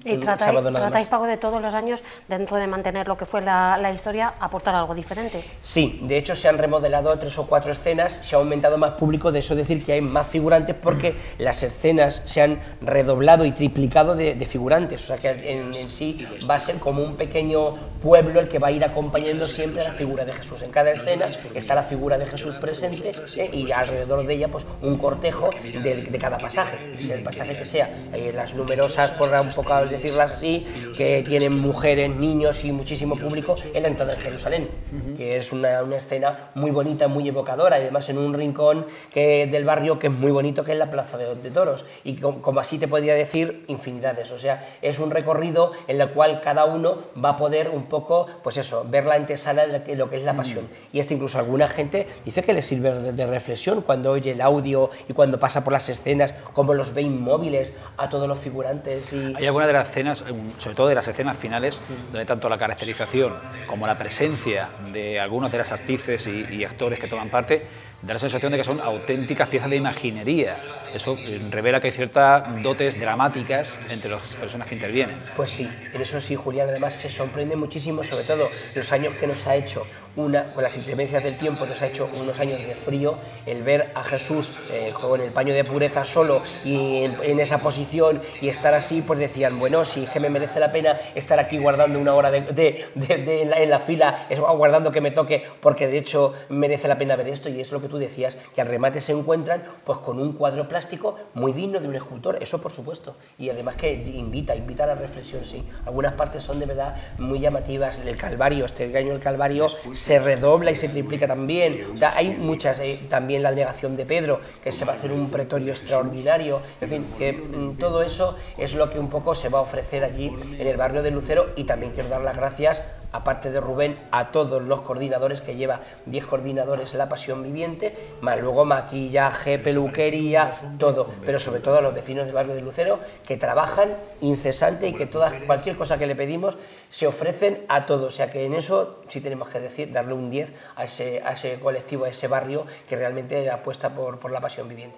Y tratáis, Paco, de todos los años, dentro de mantener lo que fue la historia, aportar algo diferente.
Sí, de hecho se han remodelado 3 o 4 escenas, se ha aumentado más público, de eso decir que hay más figurantes, porque las escenas se han redoblado y triplicado de figurantes, o sea que en sí va a ser como un pequeño pueblo el que va a ir acompañando siempre a la figura de Jesús. En cada escena está la figura de Jesús presente, y alrededor de ella pues un cortejo de cada pasaje, sea el pasaje que sea. Las numerosas, por un poco al decirlas así, que tienen mujeres, niños y muchísimo público, en la entrada en Jerusalén, que es una escena muy bonita, muy evocadora, y además en un rincón del barrio que es muy bonito, que es la Plaza de Toros, y como así te podría decir infinidades. O sea, es un recorrido en el cual cada uno va a poder un poco, pues eso, ver la antesala de lo que es la Pasión. Y incluso alguna gente dice que le sirve de reflexión cuando oye el audio y cuando pasa por las escenas, como los ve inmóviles a todos los figurantes.
Hay algunas de las escenas, sobre todo de las escenas finales, donde tanto la caracterización como la presencia de algunas de las actrices y actores que toman parte da la sensación de que son auténticas piezas de imaginería. Eso revela que hay ciertas dotes dramáticas entre las personas que intervienen.
Pues sí, en eso sí, Julián. Además se sorprende muchísimo, sobre todo los años que nos ha hecho, con las inclemencias del tiempo, nos ha hecho unos años de frío, el ver a Jesús con el paño de pureza solo y en esa posición y estar así, pues decían, bueno, si es que me merece la pena estar aquí guardando una hora en la fila, aguardando que me toque, porque de hecho merece la pena ver esto. Y es lo que tú decías, que al remate se encuentran pues con un cuadro plástico muy digno de un escultor, eso por supuesto, y además que invita a la reflexión. Sí, algunas partes son de verdad muy llamativas. El Calvario, este año el Calvario se redobla y se triplica también. O sea, hay muchas, también la negación de Pedro, que se va a hacer un pretorio extraordinario. En fin, que todo eso es lo que un poco se va a ofrecer allí en el barrio de Lucero. Y también quiero dar las gracias, aparte de Rubén, a todos los coordinadores, que lleva 10 coordinadores en La Pasión Viviente, más luego maquillaje, peluquería, todo, pero sobre todo a los vecinos del barrio de Lucero, que trabajan incesante y que cualquier cosa que le pedimos se ofrecen a todos. O sea que en eso sí tenemos que decir, darle un 10 a ese colectivo, a ese barrio que realmente apuesta por La Pasión Viviente.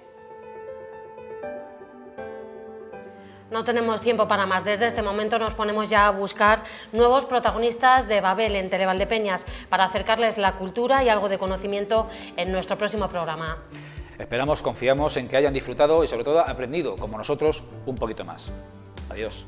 No tenemos tiempo para más. Desde este momento nos ponemos ya a buscar nuevos protagonistas de Babel en Televaldepeñas para acercarles la cultura y algo de conocimiento en nuestro próximo programa.
Esperamos, confiamos en que hayan disfrutado y sobre todo aprendido, como nosotros, un poquito más. Adiós.